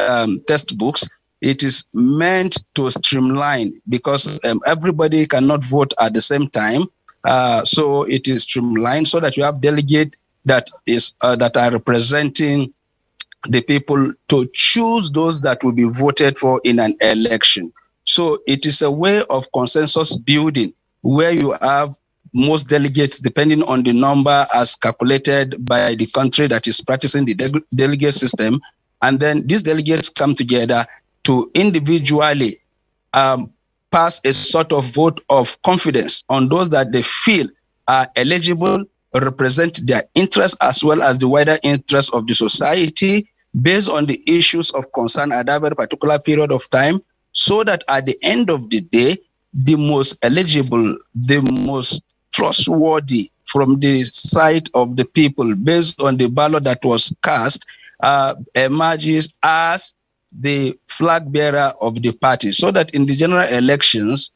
Q: textbooks, it is meant to streamline, because everybody cannot vote at the same time. So it is streamlined so that you have delegates that are representing the people to choose those that will be voted for in an election. So it is a way of consensus building, where you have most delegates depending on the number as calculated by the country that is practicing the delegate system. And then these delegates come together to individually pass a sort of vote of confidence on those that they feel are eligible, represent their interests as well as the wider interests of the society based on the issues of concern at that very particular period of time, so that at the end of the day, the most eligible, the most trustworthy from the side of the people based on the ballot that was cast emerges as the flag bearer of the party, so that in the general elections,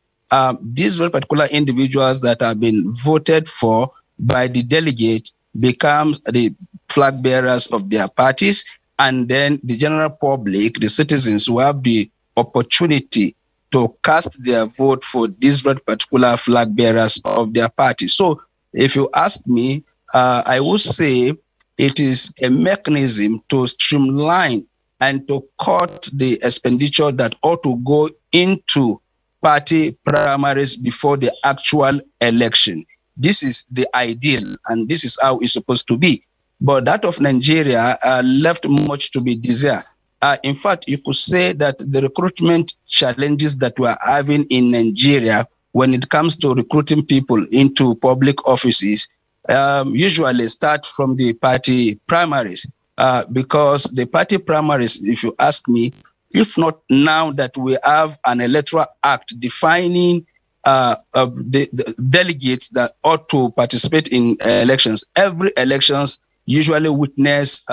Q: these very particular individuals that have been voted for by the delegates becomes the flag bearers of their parties, and then the general public, the citizens, will have the opportunity to cast their vote for these very particular flag bearers of their party. So if you ask me, I would say it is a mechanism to streamline and to cut the expenditure that ought to go into party primaries before the actual election. This is the ideal, and this is how it's supposed to be. But that of Nigeria left much to be desired. In fact, you could say that the recruitment challenges that we're having in Nigeria when it comes to recruiting people into public offices usually start from the party primaries. Because the party primaries, if you ask me, if not now that we have an electoral act defining the delegates that ought to participate in elections, every elections usually witness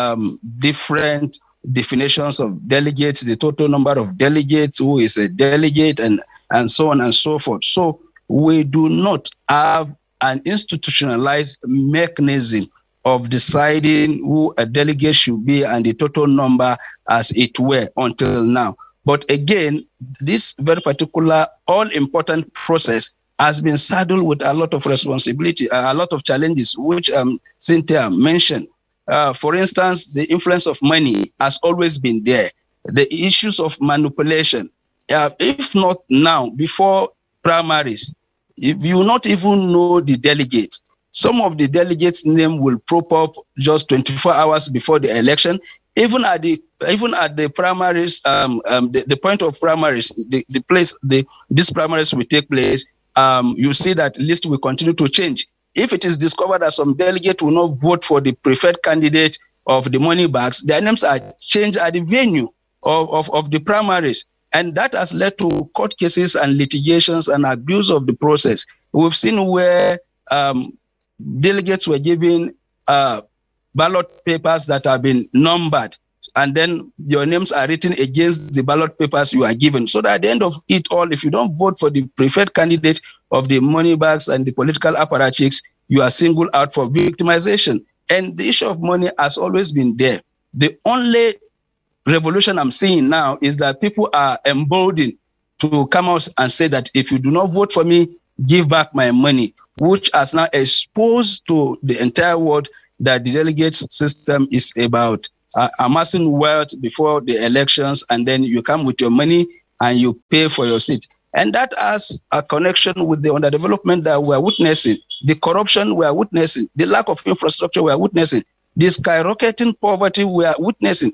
Q: different definitions of delegates, the total number of delegates, who is a delegate, and so on and so forth. So we do not have an institutionalized mechanism of deciding who a delegate should be and the total number as it were until now. But again, this very particular all-important process has been saddled with a lot of responsibility, a lot of challenges, which Cynthia mentioned. For instance, the influence of money has always been there. The issues of manipulation, if not now, before primaries, you will not even know the delegates. Some of the delegates' name will pop up just 24 hours before the election. Even at the primaries, the point of primaries, the place these primaries will take place, you see that list will continue to change. If it is discovered that some delegate will not vote for the preferred candidate of the money bags, their names are changed at the venue of the primaries. And that has led to court cases and litigations and abuse of the process. We've seen where delegates were given ballot papers that have been numbered, and then your names are written against the ballot papers you are given. So that at the end of it all, if you don't vote for the preferred candidate of the money bags and the political apparatchiks, you are singled out for victimization. And the issue of money has always been there. The only revolution I'm seeing now is that people are emboldened to come out and say that if you do not vote for me, give back my money, which has now exposed to the entire world that the delegate system is about amassing wealth before the elections, and then you come with your money and you pay for your seat. And that has a connection with the underdevelopment that we are witnessing, the corruption we are witnessing, the lack of infrastructure we are witnessing, the skyrocketing poverty we are witnessing.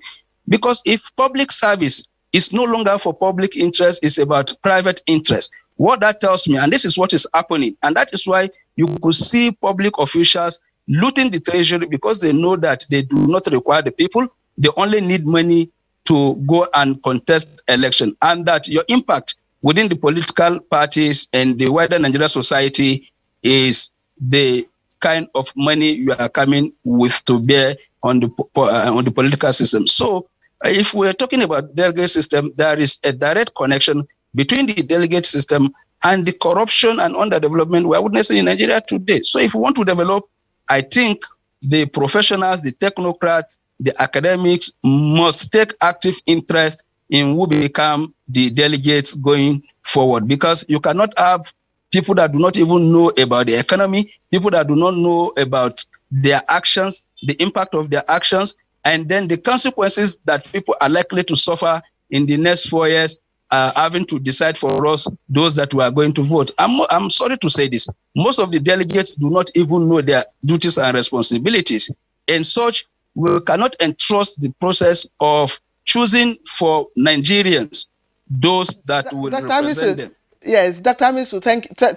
Q: Because if public service is no longer for public interest, it's about private interest. What that tells me, and this is what is happening, and that is why you could see public officials looting the treasury, because they know that they do not require the people. They only need money to go and contest election, and that your impact within the political parties and the wider Nigerian society is the kind of money you are coming with to bear on the political system. So if we're talking about delegate system, there is a direct connection between the delegate system and the corruption and underdevelopment we're witnessing in Nigeria today. So if we want to develop, I think the professionals, the technocrats, the academics must take active interest in who become the delegates going forward, because you cannot have people that do not even know about the economy, people that do not know about their actions, the impact of their actions, and then the consequences that people are likely to suffer in the next 4 years, having to decide for us, those that we are going to vote. I'm sorry to say this. Most of the delegates do not even know their duties and responsibilities. And such, we cannot entrust the process of choosing for Nigerians those that will represent them.
A: Yes, Dr. Amisu,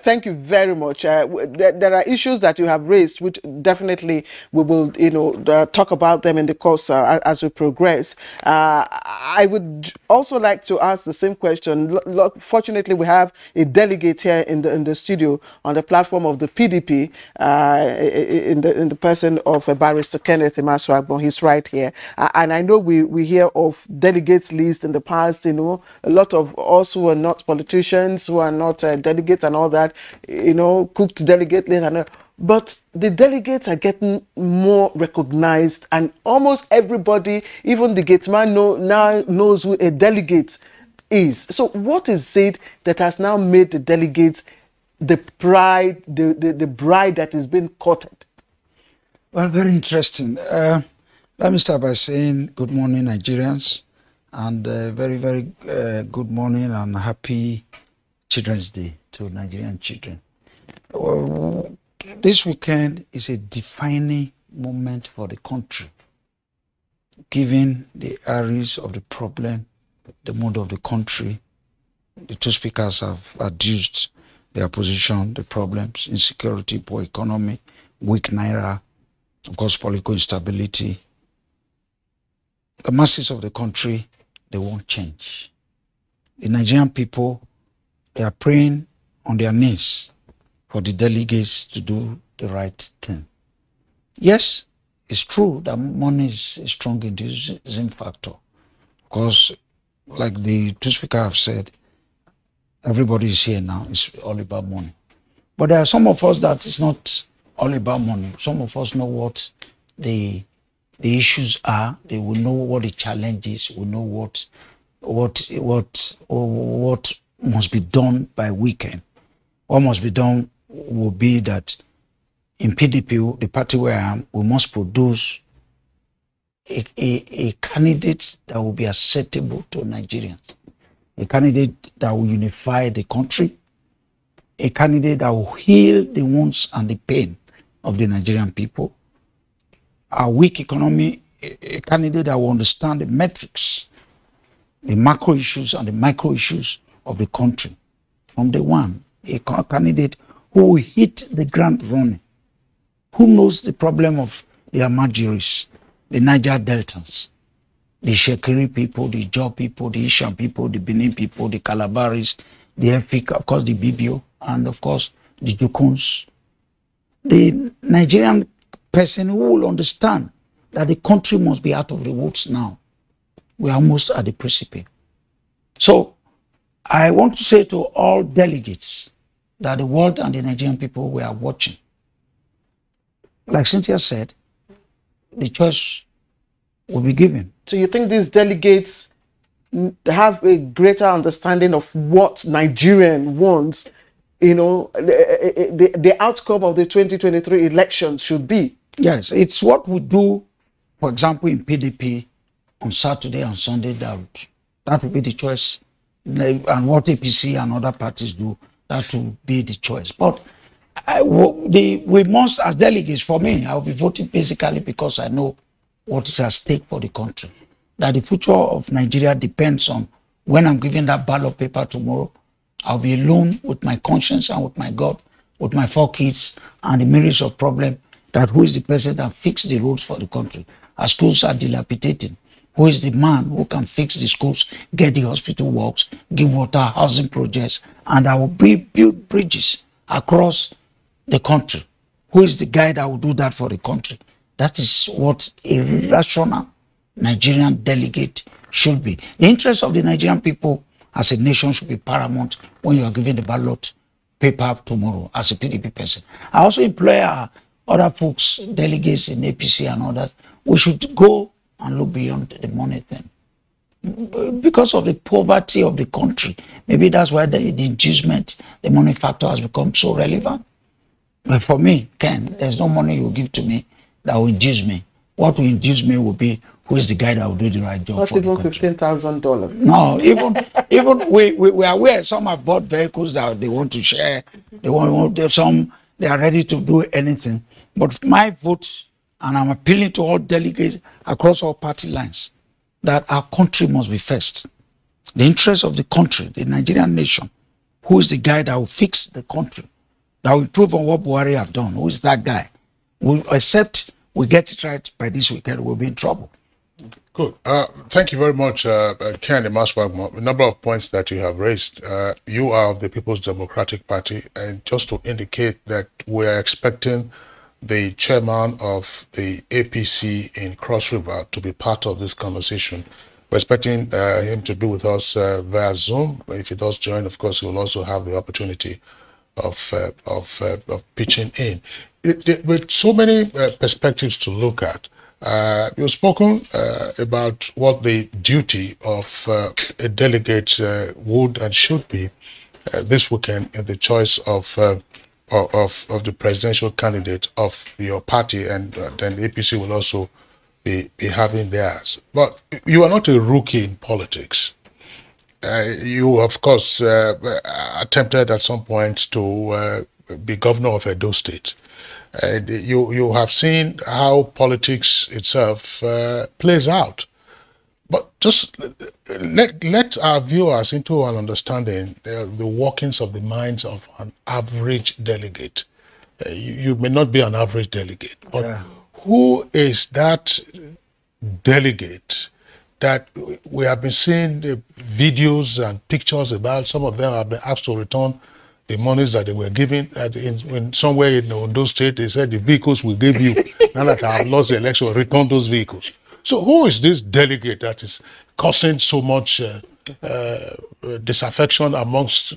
A: thank you very much. There are issues that you have raised, which definitely we will, talk about them in the course as we progress. I would also like to ask the same question. Fortunately, we have a delegate here in the studio on the platform of the PDP, in the person of Barrister Kenneth Imaswagbon. He's right here, and I know we hear of delegates list in the past. A lot of us who are not politicians, who are not delegates and all that, cooked delegate list, but the delegates are getting more recognized, and almost everybody, even the gateman, now knows who a delegate is. So what is it that has now made the delegates the pride, the bride that is being courted?
O: Well, very interesting. Let me start by saying good morning, Nigerians, and very, very good morning and happy Children's Day to Nigerian children. This weekend is a defining moment for the country, given the areas of the problem, the mood of the country. The two speakers have adduced their position, the problems, insecurity, poor economy, weak naira, of course, political instability. The masses of the country, they won't change. The Nigerian people, they are praying on their knees for the delegates to do the right thing. Yes, it's true that money is a strong inducing factor. Because, like the two speakers have said, everybody is here now. It's all about money. But there are some of us that it's not all about money. Some of us know what the issues are. They will know what the challenges. Will know what must be done by weekend. What must be done will be that in PDP, the party where I am, we must produce a candidate that will be acceptable to Nigerians, a candidate that will unify the country, a candidate that will heal the wounds and the pain of the Nigerian people, a weak economy, a candidate that will understand the metrics, the macro issues and the micro issues of the country from day one, a candidate who will hit the ground running, who knows the problem of the Amajiris, the Niger Deltans, the Shekiri people, the Jaw people, the Ishan people, the Benin people, the Calabaris, the Efik, of course the Bibio, and of course the Jukuns. The Nigerian person who will understand that the country must be out of the woods now. We are almost at the precipice. So I want to say to all delegates that the world and the Nigerian people we are watching. Like Cynthia said, the choice will be given.
A: So you think these delegates have a greater understanding of what Nigerian wants, you know, the outcome of the 2023 elections should be?
O: Yes, it's what we do, for example, in PDP on Saturday and Sunday, that will be the choice. And what APC and other parties do, that will be the choice. But we must, as delegates, for me, I will be voting basically because I know what is at stake for the country. That the future of Nigeria depends on when I'm giving that ballot paper tomorrow, I'll be alone with my conscience and with my God, with my 4 kids and the myriads of problems, that who is the person that fix the roads for the country. Our schools are dilapidating. Who is the man who can fix the schools, get the hospital works, give water, housing projects, and I will build bridges across the country? Who is the guy that will do that for the country? That is what a rational Nigerian delegate should be. The interest of the Nigerian people as a nation should be paramount when you are giving the ballot paper tomorrow as a PDP person. I also employ other folks, delegates in APC and others. We should go and look beyond the money thing. Because of the poverty of the country, maybe that's why the inducement, the money factor has become so relevant. But for me, Ken, there's no money you give to me that will induce me. What will induce me will be who is the guy that will do the right job.
A: Not
O: for
A: even
O: the country.
A: $15,000.
O: No, even we are aware some have bought vehicles that they want to share. They are ready to do anything. But my vote, and I'm appealing to all delegates across all party lines, that our country must be first. The interest of the country, the Nigerian nation. Who is the guy that will fix the country? That will improve on what Buhari have done? Who is that guy? Except we get it right by this weekend, we'll be in trouble.
B: Good. Thank you very much, Ken Emaswagmo. A number of points that you have raised. You are of the People's Democratic Party, and just to indicate that we are expecting the chairman of the APC in Cross River to be part of this conversation. We're expecting him to be with us via Zoom. If he does join, of course, he will also have the opportunity of pitching in. With so many perspectives to look at, you've spoken about what the duty of a delegate would and should be this weekend in the choice of the presidential candidate of your party, and then the APC will also be having theirs. But you are not a rookie in politics. You, of course, attempted at some point to be governor of Edo State. You have seen how politics itself plays out. But just let our viewers into an understanding the workings of the minds of an average delegate. You may not be an average delegate, but who is that delegate that we have been seeing the videos and pictures about? Some of them have been asked to return the monies that they were given in somewhere in Ondo State. They said the vehicles we gave you, now that I have lost the election, return those vehicles. So who is this delegate that is causing so much disaffection amongst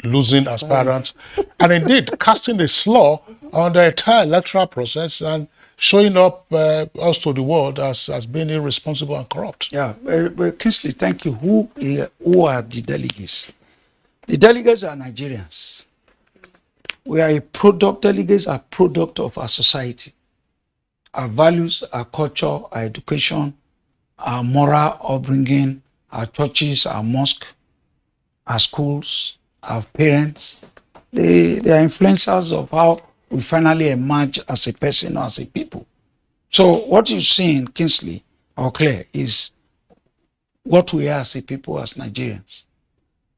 B: losing aspirants, and indeed casting a slur on the entire electoral process and showing up also to the world as being irresponsible and corrupt.
O: Yeah, but Kingsley, thank you. Who are the delegates? The delegates are Nigerians. We are a product, delegates are product of our society. Our values, our culture, our education, our moral upbringing, our churches, our mosque, our schools, our parents. They are influencers of how we finally emerge as a person or as a people. So what you see in Kingsley or Claire is what we are as a people, as Nigerians.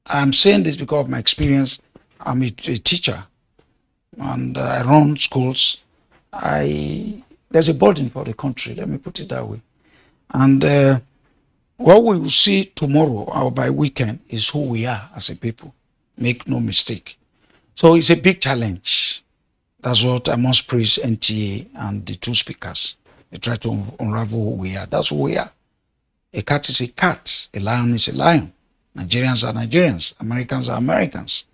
O: I'm saying this because of my experience. I'm a teacher and I run schools. There's a burden for the country, let me put it that way. And what we will see tomorrow or by weekend is who we are as a people. Make no mistake. So it's a big challenge. That's what I must praise NTA and the two speakers. They try to unravel who we are. That's who we are. A cat is a cat. A lion is a lion. Nigerians are Nigerians. Americans are Americans.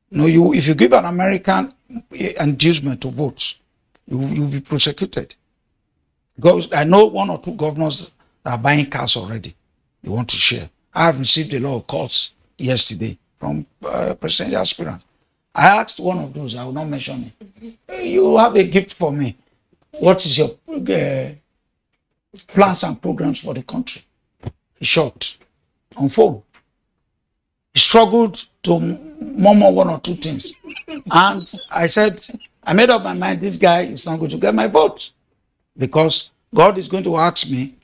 O: No, if you give an American inducement to vote, you'll be prosecuted. Because I know one or two governors that are buying cars already. They want to share. I have received a lot of calls yesterday from presidential aspirants. I asked one of those, I will not mention it. You have a gift for me. What is your plans and programs for the country? He shocked on phone. He struggled to murmur one or two things. And I said, I made up my mind, this guy is not going to get my vote. Because God is going to ask me,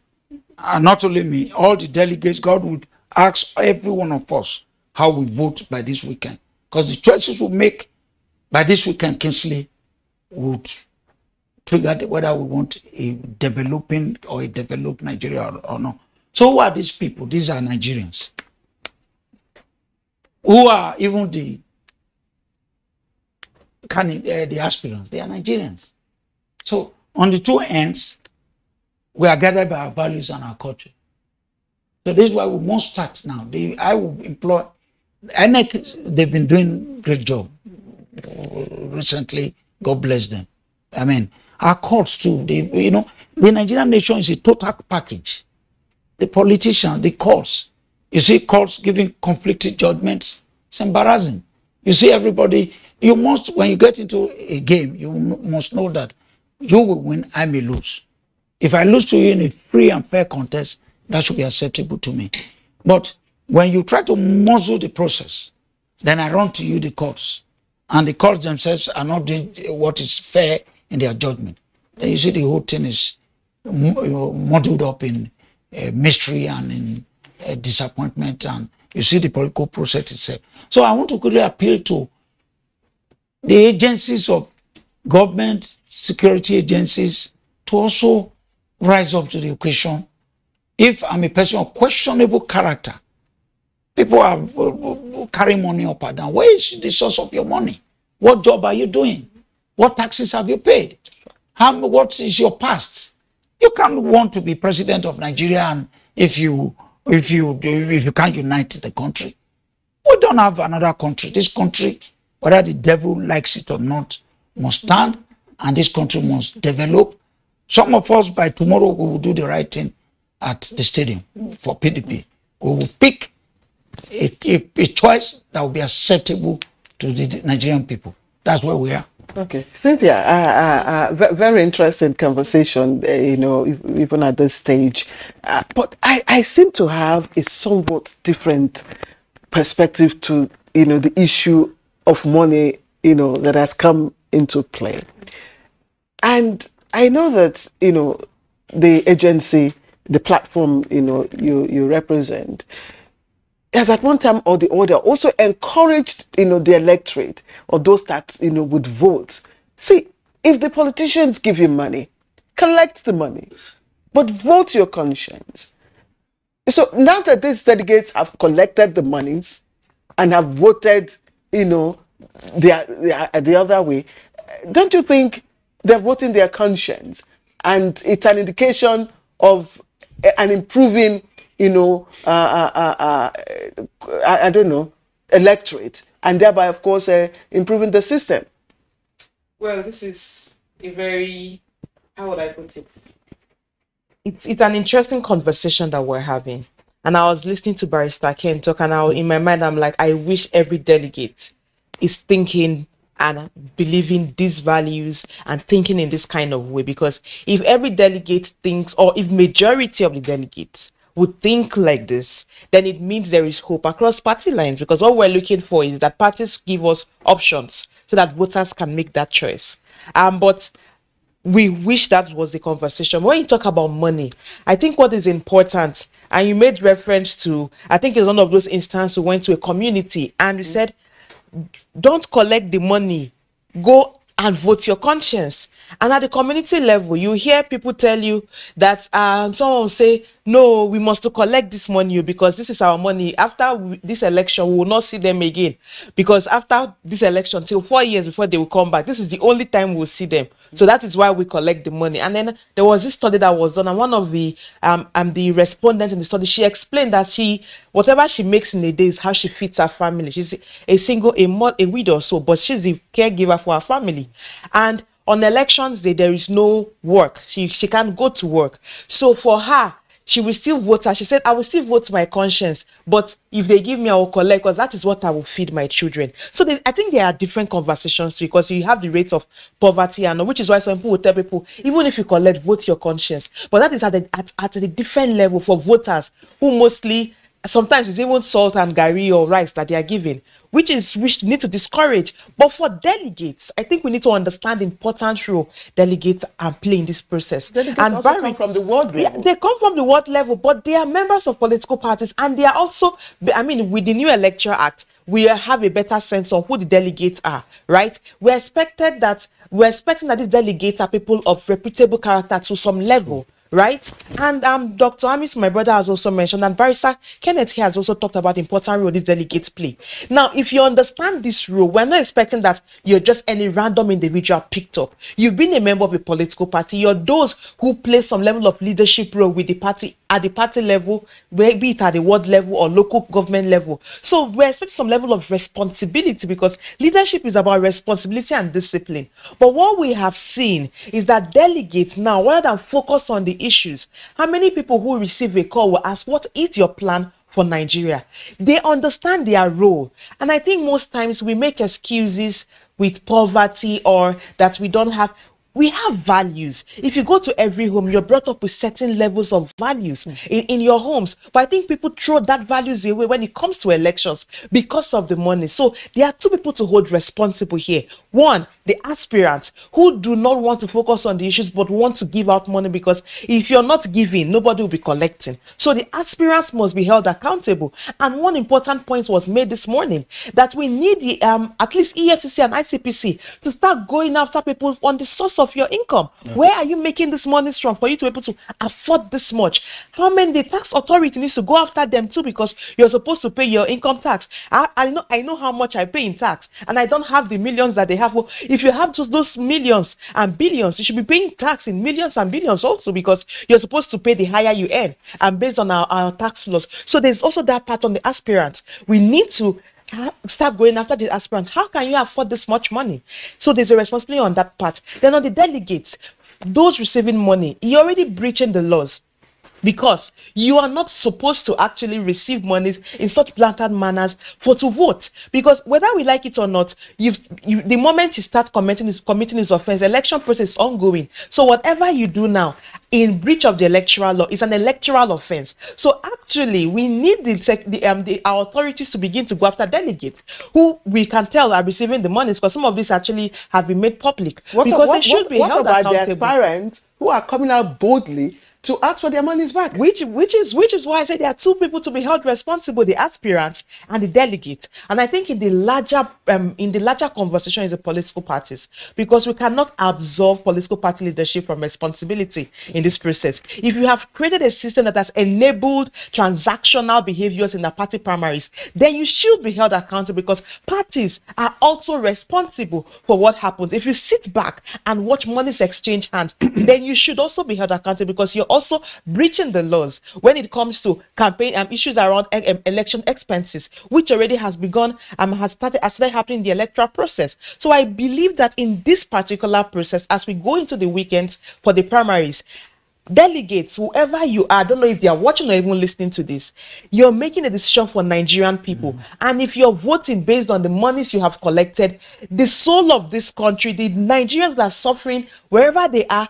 O: and not only me, all the delegates, God would ask every one of us how we vote by this weekend. Because the choices we make by this weekend, Kingsley, would trigger whether we want a developing or a developed Nigeria or not. So who are these people? These are Nigerians. Who are even the aspirants? They are Nigerians. So on the two ends, we are guided by our values and our culture. So this is why we must start now. I will employ, they've been doing a great job recently. God bless them. I mean, our courts too, the Nigerian nation is a total package. The politicians, the courts. You see courts giving conflicting judgments. It's embarrassing. You see everybody, when you get into a game, you must know that you will win, I may lose. If I lose to you in a free and fair contest, that should be acceptable to me. But when you try to muzzle the process, then I run to you, the courts. And the courts themselves are not doing what is fair in their judgment. Then you see the whole thing is muddled up in mystery and in disappointment, and you see the political process itself. So I want to quickly appeal to the agencies of government, security agencies, to also rise up to the occasion. If I'm a person of questionable character, people are carrying money up and down. Where is the source of your money? What job are you doing? What taxes have you paid? What is your past? You can't want to be president of Nigeria and if you can't unite the country. We don't have another country. This country, whether the devil likes it or not, must stand, and this country must develop. Some of us, by tomorrow, we will do the right thing at the stadium for PDP. We will pick a choice that will be acceptable to the Nigerian people. That's where we are.
A: Okay, Cynthia, very interesting conversation, even at this stage. But I seem to have a somewhat different perspective to, the issue of money, that has come into play. And I know that, the agency, the platform, you represent, has at one time or the other also encouraged, the electorate or those that, would vote. See, if the politicians give you money, collect the money, but vote your conscience. So now that these delegates have collected the monies and have voted, the other way, don't you think they're voting their conscience? And it's an indication of an improving, I don't know, electorate, and thereby, of course, improving the system.
P: Well, this is a very how would I put it? It's an interesting conversation that we're having. And I was listening to Barrister Ken talk, and in my mind, I'm like, I wish every delegate is thinking and believing these values and thinking in this kind of way. Because if every delegate thinks, or if majority of the delegates would think like this, then it means there is hope across party lines. Because what we're looking for is that parties give us options so that voters can make that choice. But we wish that was the conversation. When you talk about money, I think what is important, and you made reference to, I think it's one of those instances we went to a community and we said, don't collect the money, go and vote your conscience. And at the community level, you hear people tell you that someone will say, no, we must to collect this money because this is our money. After this election, we will not see them again. Because after this election, till 4 years before they will come back, this is the only time we'll see them. So that is why we collect the money. And then there was this study that was done, and one of the respondents in the study, she explained that whatever she makes in a day is how she feeds her family. She's a widow or so, but she's the caregiver for her family. And on elections day, there is no work. She can't go to work. So for her, she will still vote. She said, I will still vote my conscience, but if they give me, I will collect, because that is what I will feed my children. So I think there are different conversations too, because you have the rates of poverty, and which is why some people will tell people, even if you collect, vote your conscience. But that is at a different level for voters who mostly, sometimes it's even salt and gari or rice that they are giving, which need to discourage. But for delegates, I think we need to understand the important role delegates are playing in this process.
A: Delegates
P: and
A: also come from the world level.
P: Yeah, they come from the world level, but they are members of political parties, and they are also, I mean, with the new Electoral Act, we have a better sense of who the delegates are, right? We're expecting that these delegates are people of reputable character to some level. Right? And Dr. Amis, my brother, has also mentioned, and Barrister Kenneth here has also talked about the important role these delegates play. Now, if you understand this role, we're not expecting that you're just any random individual picked up. You've been a member of a political party. You're those who play some level of leadership role with the party, at the party level, be it at the ward level or local government level. So we expect some level of responsibility, because leadership is about responsibility and discipline. But what we have seen is that delegates now, rather than focus on the issues, how many people who receive a call will ask, what is your plan for Nigeria? They understand their role. And I think most times we make excuses with poverty, or that we don't have. We have values. If you go to every home, you're brought up with certain levels of values in your homes. But I think people throw that values away when it comes to elections because of the money. So there are two people to hold responsible here. One, the aspirants who do not want to focus on the issues but want to give out money, because if you're not giving, nobody will be collecting. So the aspirants must be held accountable. And one important point was made this morning, that we need the at least EFCC and ICPC to start going after people on the source of your income. Where are you making this money from for you to be able to afford this much? How many? The tax authority needs to go after them too, because you're supposed to pay your income tax. I know how much I pay in tax, and I don't have the millions that they have. Well, if you have just those millions and billions, you should be paying tax in millions and billions also, because you're supposed to pay the higher you earn, and based on our tax laws. So there's also that part on the aspirants. We need to start going after the aspirant. How can you afford this much money? So there's a responsibility on that part. Then on the delegates, those receiving money, you're already breaching the laws, because you are not supposed to actually receive monies in such blatant manners to vote. Because whether we like it or not, the moment you start committing this offense, election process is ongoing. So whatever you do now in breach of the electoral law is an electoral offense. So actually, we need our authorities to begin to go after delegates who we can tell are receiving the monies, because some of these actually have been made public. They should be held accountable.
A: Their parents who are coming out boldly to ask for their monies back?
P: Which is why I say there are two people to be held responsible: the aspirants and the delegate. And I think in the larger conversation is the political parties, because we cannot absolve political party leadership from responsibility in this process. If you have created a system that has enabled transactional behaviors in the party primaries, then you should be held accountable, because parties are also responsible for what happens. If you sit back and watch monies exchange hands, then you should also be held accountable, because you're also breaching the laws when it comes to campaign issues around election expenses, which already has begun has started happening in the electoral process. So I believe that in this particular process, as we go into the weekends for the primaries, delegates, whoever you are, I don't know if they are watching or even listening to this, you're making a decision for Nigerian people. And if you're voting based on the monies you have collected, the soul of this country, the Nigerians that are suffering wherever they are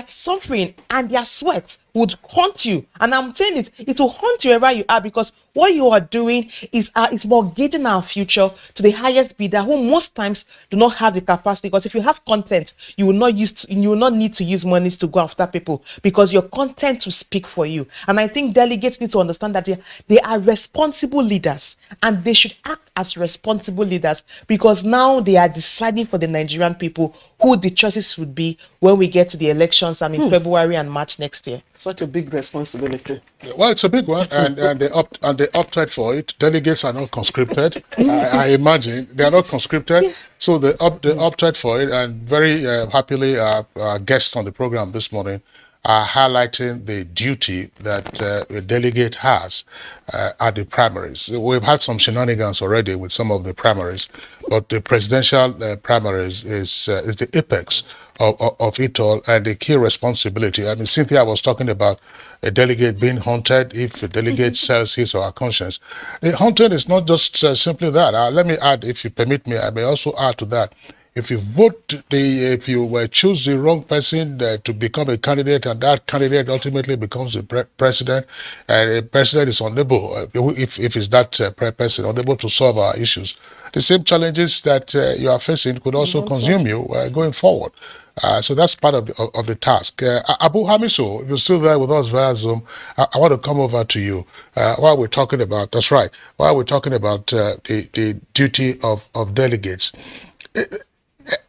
P: suffering, and their sweat would haunt you. And I'm saying it will haunt you wherever you are, because what you are doing is mortgaging our future to the highest bidder, who most times do not have the capacity. Because if you have content, you will not need to use monies to go after people, because your content will speak for you. And I think delegates need to understand that they are responsible leaders, and they should act as responsible leaders, because now they are deciding for the Nigerian people who the choices would be when we get to the elections in February and March next year.
A: Such a big responsibility.
B: Well, it's a big one, and they opted for it. Delegates are not conscripted. I imagine they are not conscripted, yes. So they opted for it, and very happily, our guests on the program this morning are highlighting the duty that a delegate has at the primaries. We've had some shenanigans already with some of the primaries, but the presidential primaries is the apex of it all, and the key responsibility. I mean, Cynthia was talking about a delegate being haunted if a delegate sells his or her conscience. The haunting is not just simply that. Let me add, if you permit me, I may also add to that. If you choose the wrong person to become a candidate, and that candidate ultimately becomes a president, and a president is unable, if it's that person, unable to solve our issues, the same challenges that you are facing could also consume you going forward. So that's part of the task. Abu Hamiso, if you're still there with us via Zoom, I want to come over to you while we're talking about, that's right, while we're talking about the duty of delegates.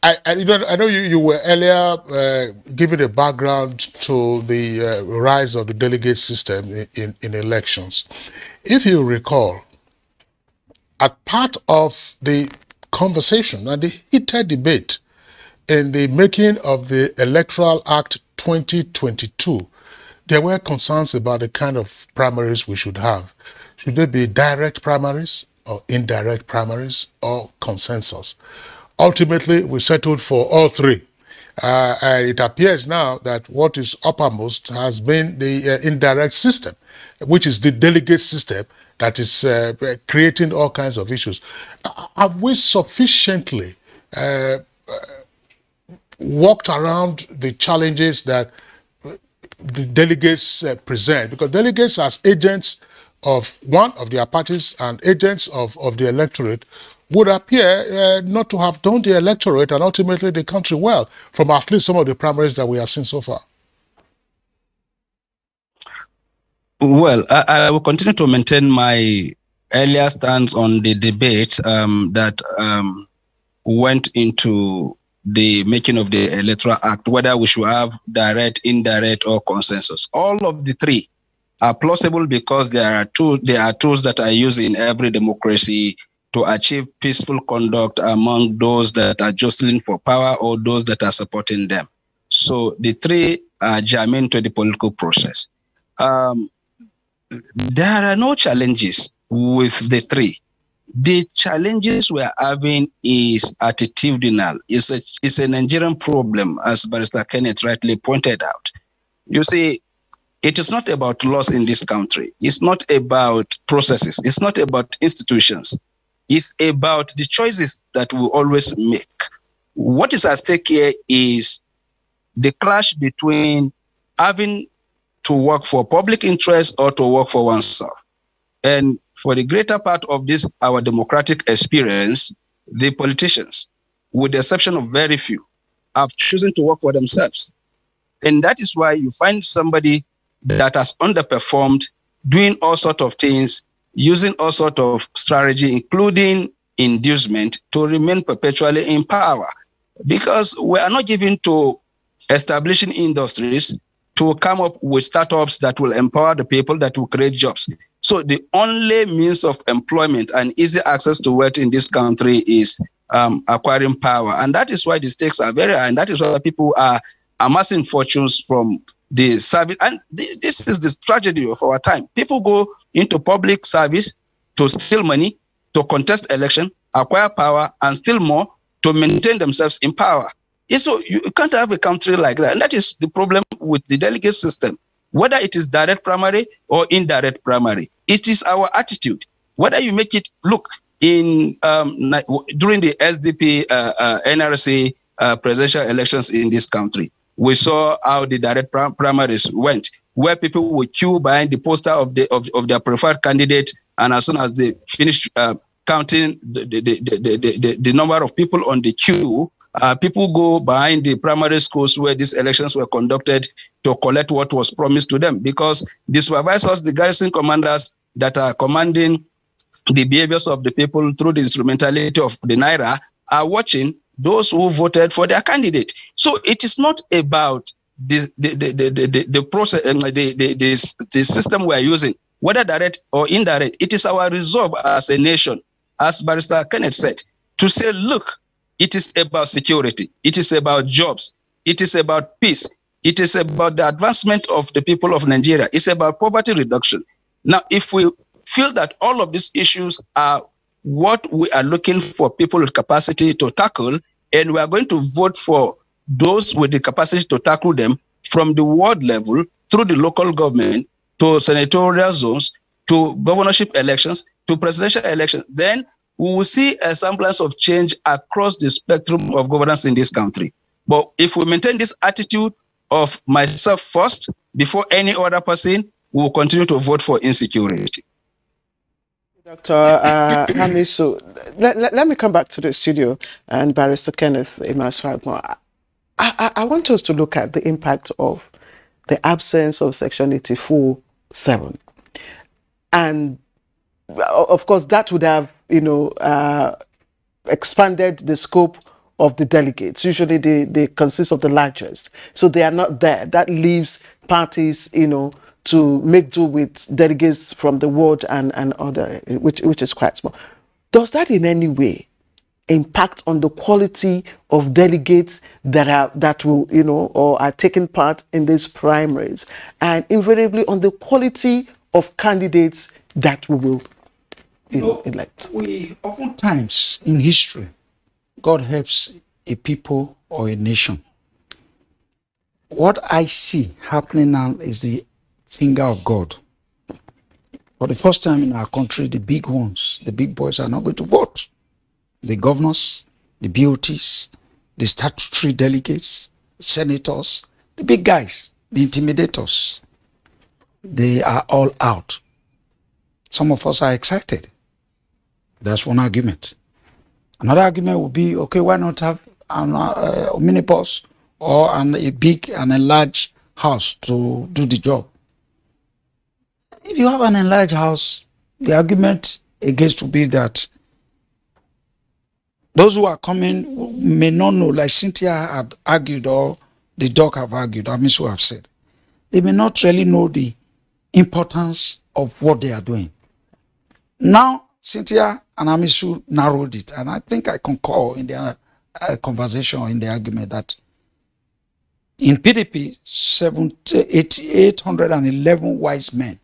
B: I know you were earlier giving a background to the rise of the delegate system in elections. If you recall, as part of the conversation and the heated debate in the making of the Electoral Act 2022, there were concerns about the kind of primaries we should have. Should they be direct primaries or indirect primaries or consensus? Ultimately, we settled for all three. And it appears now that what is uppermost has been the indirect system, which is the delegate system that is creating all kinds of issues. Have we sufficiently walked around the challenges that the delegates present? Because delegates, as agents of one of their parties and agents of the electorate, would appear not to have done the electorate and ultimately the country well, from at least some of the primaries that we have seen so far.
Q: Well, I will continue to maintain my earlier stance on the debate that went into the making of the Electoral Act, whether we should have direct, indirect, or consensus. All of the three are plausible because there are tools that are used in every democracy to achieve peaceful conduct among those that are jostling for power or those that are supporting them. So the three are germane to the political process. There are no challenges with the three. The challenges we're having is attitudinal. It's a Nigerian problem, as Barrister Kenneth rightly pointed out. You see, it is not about laws in this country. It's not about processes. It's not about institutions. It's about the choices that we always make. What is at stake here is the clash between having to work for public interest or to work for oneself. And for the greater part of this, our democratic experience, the politicians, with the exception of very few, have chosen to work for themselves. And that is why you find somebody that has underperformed, doing all sorts of things, using all sorts of strategy, including inducement, to remain perpetually in power. Because we are not given to establishing industries to come up with startups that will empower the people, that will create jobs. So the only means of employment and easy access to wealth in this country is acquiring power. And that is why the stakes are very high. And that is why people are amassing fortunes from the service. And this is the tragedy of our time. People go into public service to steal money, to contest election, acquire power, and steal more to maintain themselves in power. So you can't have a country like that. And that is the problem with the delegate system. Whether it is direct primary or indirect primary, it is our attitude. Whether you make it, look, during the SDP NRC presidential elections in this country, we saw how the direct primaries went, where people would queue behind the poster of their preferred candidate, and as soon as they finished counting the number of people on the queue, people go behind the primary schools where these elections were conducted to collect what was promised to them, because the supervisors, the garrison commanders that are commanding the behaviors of the people through the instrumentality of the Naira are watching those who voted for their candidate. So it is not about the process, the system we are using, whether direct or indirect. It is our resolve as a nation, as Barrister Kenneth said, to say, look, it is about security, it is about jobs, it is about peace, it is about the advancement of the people of Nigeria, it's about poverty reduction. Now, if we feel that all of these issues are what we are looking for people with capacity to tackle, and we are going to vote for those with the capacity to tackle them from the ward level through the local government to senatorial zones to governorship elections to presidential elections, then we will see a semblance of change across the spectrum of governance in this country. But if we maintain this attitude of myself first before any other person, we will continue to vote for insecurity.
A: Dr. Hamisu, let me come back to the studio and Barrister Kenneth Imaswagmo. I want us to look at the impact of the absence of Section 84(7). And of course, that would have, expanded the scope of the delegates. Usually they consist of the largest. So they are not there. That leaves parties, to make do with delegates from the ward and other, which is quite small. Does that in any way impact on the quality of delegates that will, or are taking part in these primaries, and invariably on the quality of candidates that we will elect?
O: We oftentimes in history, God helps a people or a nation. What I see happening now is the finger of God. For the first time in our country, the big ones, the big boys are not going to vote. The governors, the BOTs, the statutory delegates, senators, the big guys, the intimidators, they are all out. Some of us are excited. That's one argument. Another argument would be, okay, why not have a minibus or a big and a large house to do the job? If you have an enlarged house, the argument against would be that those who are coming may not know, like Cynthia had argued, or the doc have argued, Amisu have said, they may not really know the importance of what they are doing. Now, Cynthia and Amisu narrowed it, and I think I concur in their conversation or in the argument that in PDP, 811 wise men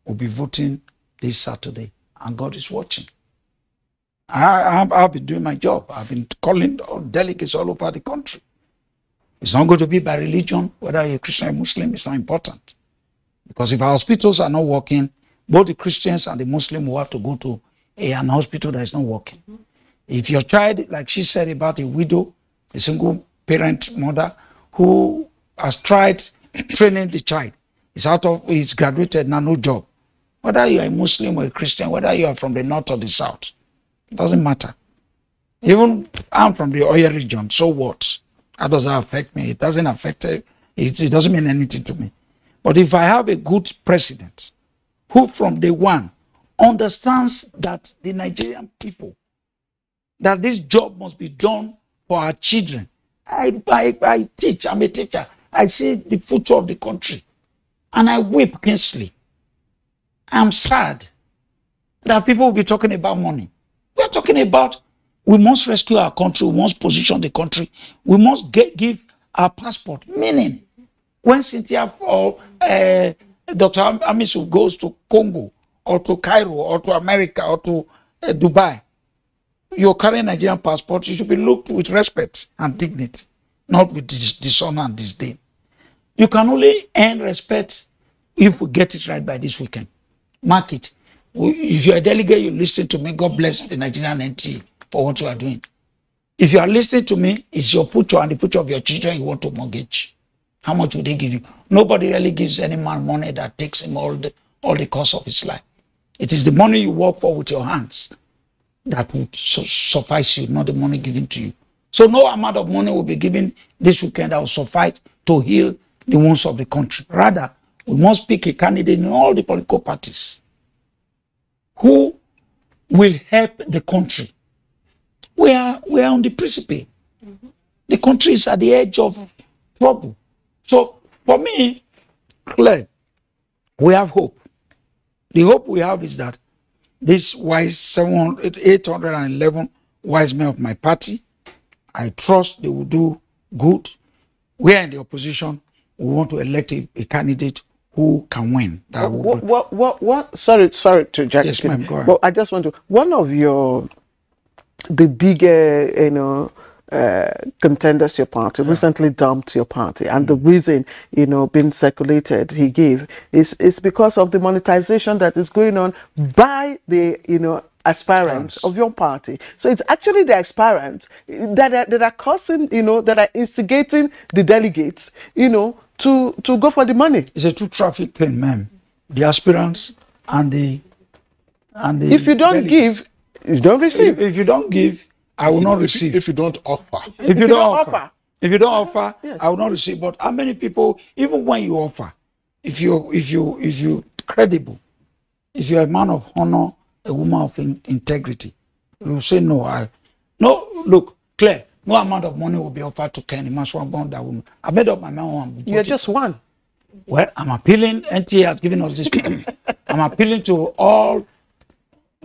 O: will be voting this Saturday, and God is watching. I've been doing my job. I've been calling delegates all over the country. It's not going to be by religion, whether you're a Christian or Muslim, it's not important. Because if our hospitals are not working, both the Christians and the Muslim will have to go to an hospital that is not working. If your child, like she said about a widow, a single parent mother who has tried training the child, is graduated, now no job. Whether you are a Muslim or a Christian, whether you are from the north or the south, it doesn't matter. Even I'm from the oil region, so what? How does that affect me? It doesn't affect it. It doesn't mean anything to me. But if I have a good president who from day one understands that the Nigerian people, that this job must be done for our children. I teach, I'm a teacher. I see the future of the country and I weep keenly. I'm sad that people will be talking about money. We're talking about we must rescue our country, we must position the country, we must give our passport meaning. When Cynthia or Dr. Amisu goes to Congo or to Cairo or to America or to Dubai, you're carrying a Nigerian passport, you should be looked with respect and dignity, not with dishonor and disdain. You can only earn respect if we get it right by this weekend. Mark it. If you're a delegate, you listen to me. God bless the Nigerian NTA for what you are doing. If you are listening to me, it's your future and the future of your children you want to mortgage. How much will they give you? Nobody really gives any man money that takes him all the course of his life. It is the money you work for with your hands that would suffice you, not the money given to you. So no amount of money will be given this weekend that will suffice to heal the wounds of the country. Rather, we must pick a candidate in all the political parties who will help the country. We are on the precipice. The country is at the edge of trouble. So for me, Claire, we have hope. The hope we have is that this wise 811 wise men of my party, I trust they will do good. We are in the opposition. We want to elect a candidate who can win. That
A: what? Sorry to interject.
O: Yes, ma'am. Go ahead.
A: But I just want to. One of the bigger, contenders your party recently dumped your party, and the reason being circulated he gave is because of the monetization that is going on by the aspirants of your party. So it's actually the aspirants that are causing that are instigating the delegates to go for the money.
O: It's a true traffic thing, ma'am. The aspirants and the
A: if you don't
O: delegates.
A: give, you don't receive.
O: If you don't give, I will not receive.
B: If you don't offer.
O: If you don't offer. If you don't offer,
A: yes.
O: I will not receive. But how many people, even when you offer, if you credible, if you're a man of honor, a woman of integrity, you will say no. Look, Claire, no amount of money will be offered to Kenny Maswabon that woman. I made up my mind.
A: You're just one.
O: Well, I'm appealing. NTA has given us this plan. I'm appealing to all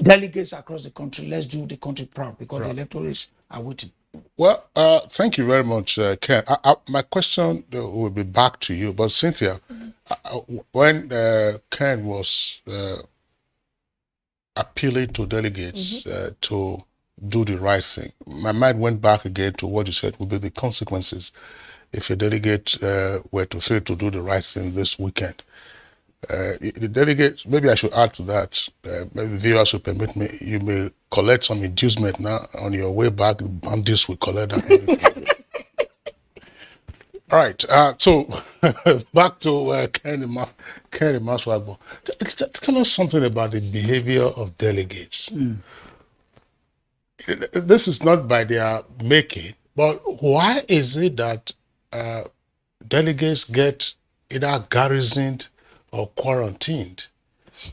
O: delegates across the country. Let's do the country proud because the electors are waiting.
B: Well, thank you very much, Ken. My question will be back to you, but Cynthia, when Ken was appealing to delegates to do the right thing, my mind went back again to what you said would be the consequences if a delegate were to fail to do the right thing this weekend. The delegates, maybe I should add to that, maybe viewers will permit me, you may collect some inducement now on your way back. Bandits will collect that. All right, so back to Kenny Maswagbo. Tell us something about the behavior of delegates. This is not by their making, but why is it that delegates get either garrisoned or quarantined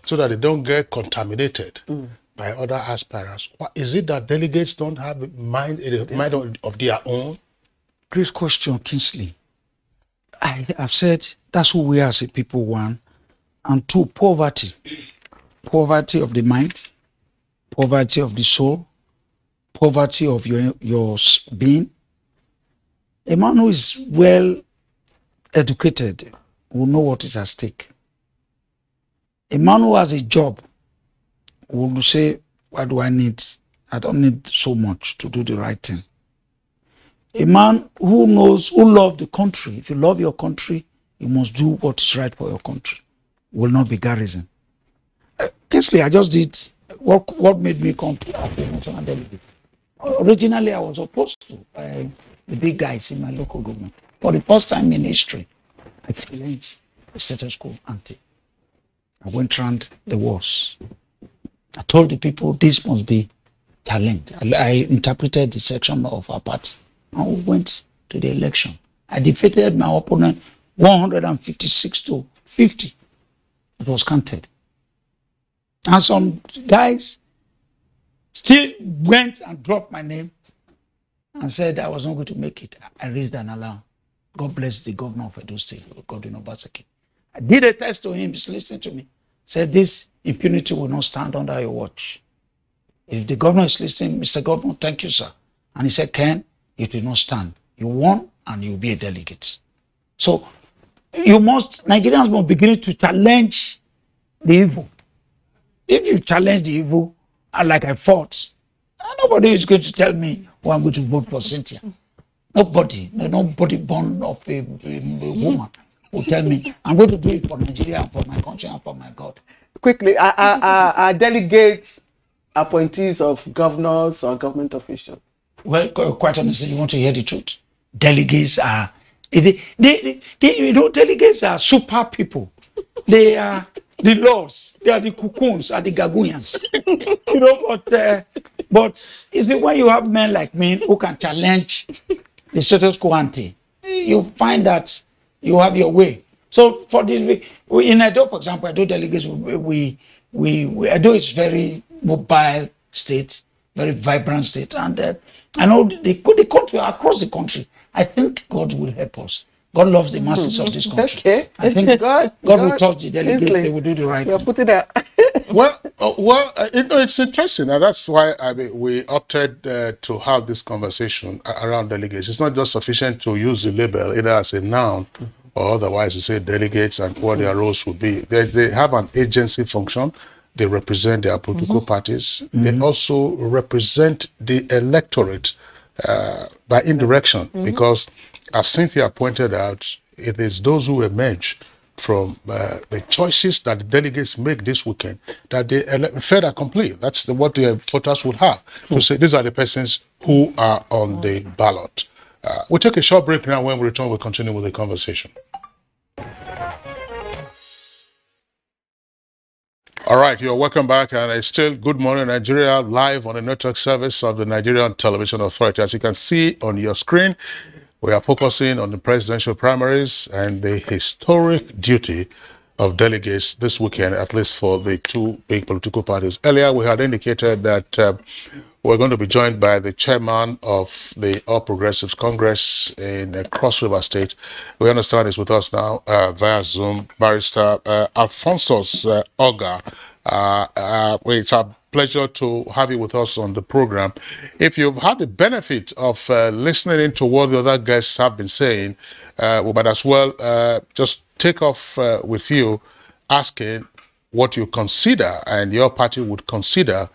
B: so that they don't get contaminated by other aspirants? What is it that delegates don't have a mind of their own?
O: Great question, Kingsley. I've said that's who we are as a people, one. And two, poverty. Poverty of the mind, poverty of the soul, poverty of your being. A man who is well educated will know what is at stake. A man who has a job will say, what do I need? I don't need so much to do the right thing. A man who loves the country, if you love your country, you must do what is right for your country, will not be garrison. Kingsley, I just did what made me come to as a national delegate. Originally, I was opposed to the big guys in my local government. For the first time in history, I challenged the status quo ante. I went around the walls. I told the people this must be challenged. I interpreted the section of our party. And we went to the election. I defeated my opponent 156 to 50. It was counted. And some guys still went and dropped my name and said I was not going to make it. I raised an alarm. God bless the governor of Edo State, Godwin Obaseki. I did a test to him, he's listening to me. Said this impunity will not stand under your watch. If the governor is listening, Mr. Governor, thank you, sir. And he said, Ken, it will not stand. You won and you'll be a delegate. So
R: Nigerians must begin to challenge the evil. If you challenge the evil, like I fought, nobody is going to tell me, oh, I'm going to vote for Cynthia. Nobody born of a woman will tell me, I'm going to do it for Nigeria, and for my country, and for my God.
A: Quickly, are delegates appointees of governors or government officials?
R: Well, quite honestly, you want to hear the truth. Delegates are, delegates are super people. They are the lords. They are the cocoons, are the gagoons. But you see, when you have men like me who can challenge the status quo ante, you find that you have your way. So for this, in Edo, for example, Edo delegates, Edo is very mobile state, very vibrant state, and I know the country, across the country, I think God will help us. God loves the masses of this country. Okay. I think God will touch the delegates. They will do the right thing.
A: Put it out.
B: It's interesting, and that's why we opted to have this conversation around delegates. It's not just sufficient to use the label either as a noun or otherwise to say delegates and what their roles would be. They have an agency function. They represent their political parties. They also represent the electorate by indirection, because, as Cynthia pointed out, it is those who emerge from the choices that the delegates make this weekend that they fait accompli. That's what the voters would have to say, these are the persons who are on the ballot. We'll take a short break now. When we return, we'll continue with the conversation. All right, you're welcome back, and it's still Good Morning Nigeria live on the network service of the Nigerian Television Authority. As you can see on your screen, we are focusing on the presidential primaries and the historic duty of delegates this weekend, at least for the two big political parties. Earlier, we had indicated that we're going to be joined by the chairman of the All Progressives Congress in Cross River State. We understand is with us now via Zoom, Barrister Alphonsus Oga. It's a pleasure to have you with us on the program. If you've had the benefit of listening into what the other guests have been saying, we might as well just take off with you asking what you consider and your party would consider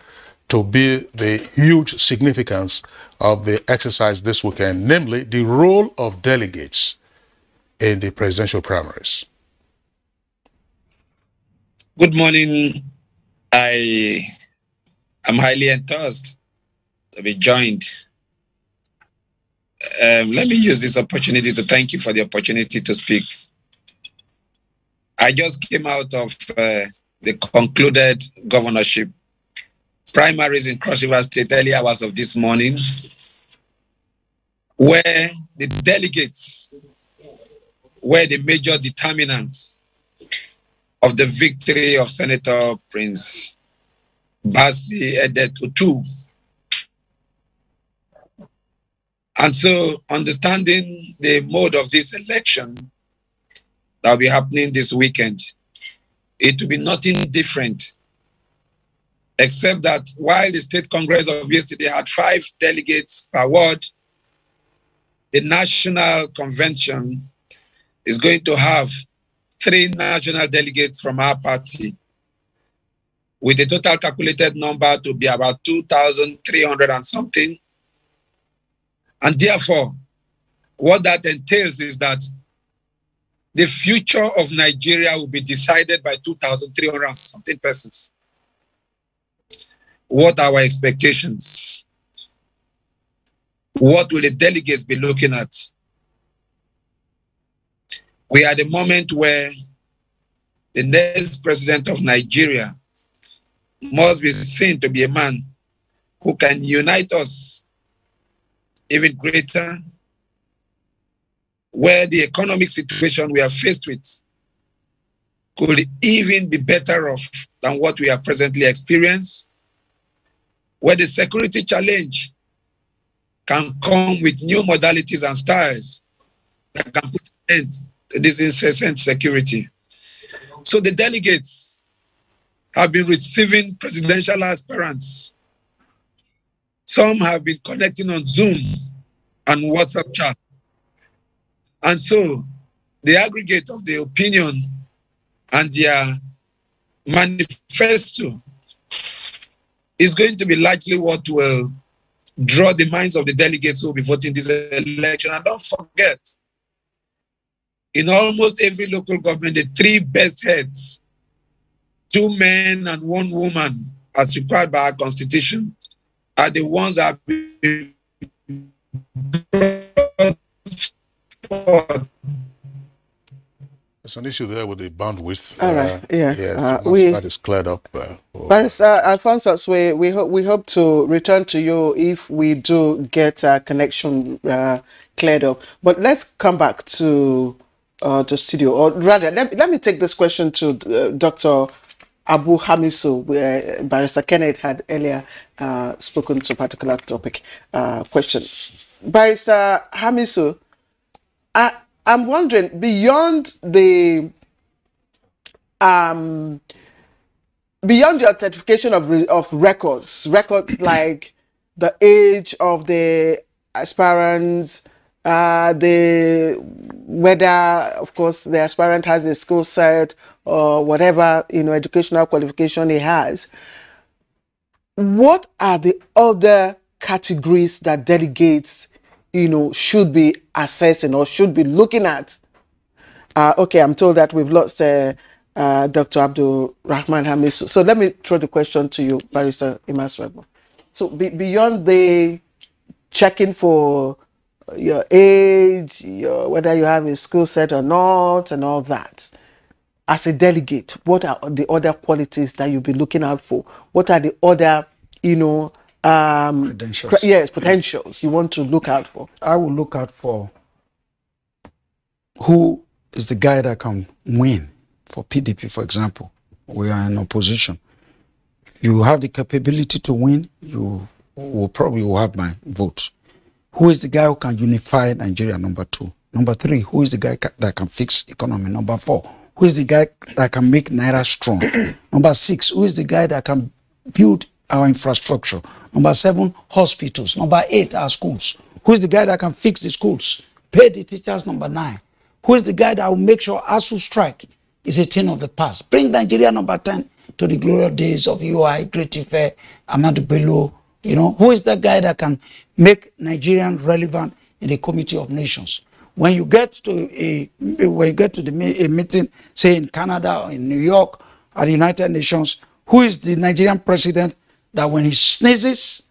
B: to be the huge significance of the exercise this weekend, namely the role of delegates in the presidential primaries.
S: Good morning. I am highly enthused to be joined. Let me use this opportunity to thank you for the opportunity to speak. I just came out of the concluded governorship primaries in Cross River State early hours of this morning, where the delegates were the major determinants of the victory of Senator Prince Basi Edet-Otu. And so, understanding the mode of this election that will be happening this weekend, it will be nothing different, except that while the State Congress of yesterday had 5 delegates per ward, the National Convention is going to have 3 national delegates from our party, with a total calculated number to be about 2,300 and something. And therefore, what that entails is that the future of Nigeria will be decided by 2,300 and something persons. What are our expectations? What will the delegates be looking at? We are at the moment where the next president of Nigeria must be seen to be a man who can unite us even greater, where the economic situation we are faced with could even be better off than what we have presently experienced, where the security challenge can come with new modalities and styles that can put an end to this incessant security. So the delegates have been receiving presidential aspirants. Some have been connecting on Zoom and WhatsApp chat. And so the aggregate of the opinion and their manifesto is going to be largely what will draw the minds of the delegates who will be voting this election. And don't forget, in almost every local government, the 3 best heads, 2 men and 1 woman, as required by our constitution, are the ones that have been
B: There's an issue there with the bandwidth.
A: All right, yeah.
B: That is cleared up.
A: Barrister Alphonsus, we hope to return to you if we do get a connection cleared up. But let's come back to the studio, or rather, let me take this question to Dr. Abu Hamisu, where Barrister Kenneth had earlier spoken to a particular topic question. Barrister Hamisu, I'm wondering, beyond the beyond your certification of records like the age of the aspirants, whether of course the aspirant has a skill set or whatever educational qualification he has, what are the other categories that delegates should be assessing or should be looking at? Okay, I'm told that we've lost Dr. Abdul Rahman Hamisu. So let me throw the question to you, Barrister Imasrebo. So beyond the checking for your age, whether you have a skill set or not, and all that, as a delegate, what are the other qualities that you'll be looking out for? What are the other,
O: credentials.
A: Potentials you want to look out for?
O: I will look out for who is the guy that can win. For PDP, for example, we are in opposition. You have the capability to win, you will probably have my vote. Who is the guy who can unify Nigeria? Number 2. Number 3, who is the guy that can fix economy? Number 4, who is the guy that can make Naira strong? Number 6, who is the guy that can build our infrastructure? Number 7, hospitals. Number 8, our schools. Who is the guy that can fix the schools? Pay the teachers. Number 9, who is the guy that will make sure ASU strike is a thing of the past? Bring Nigeria, number 10, to the glorious days of UI, Great Ife, Amadou Bello. Who is that guy that can make Nigerian relevant in the Committee of Nations? When you get to a meeting, say in Canada or in New York at the United Nations, who is the Nigerian president that when he sneezes,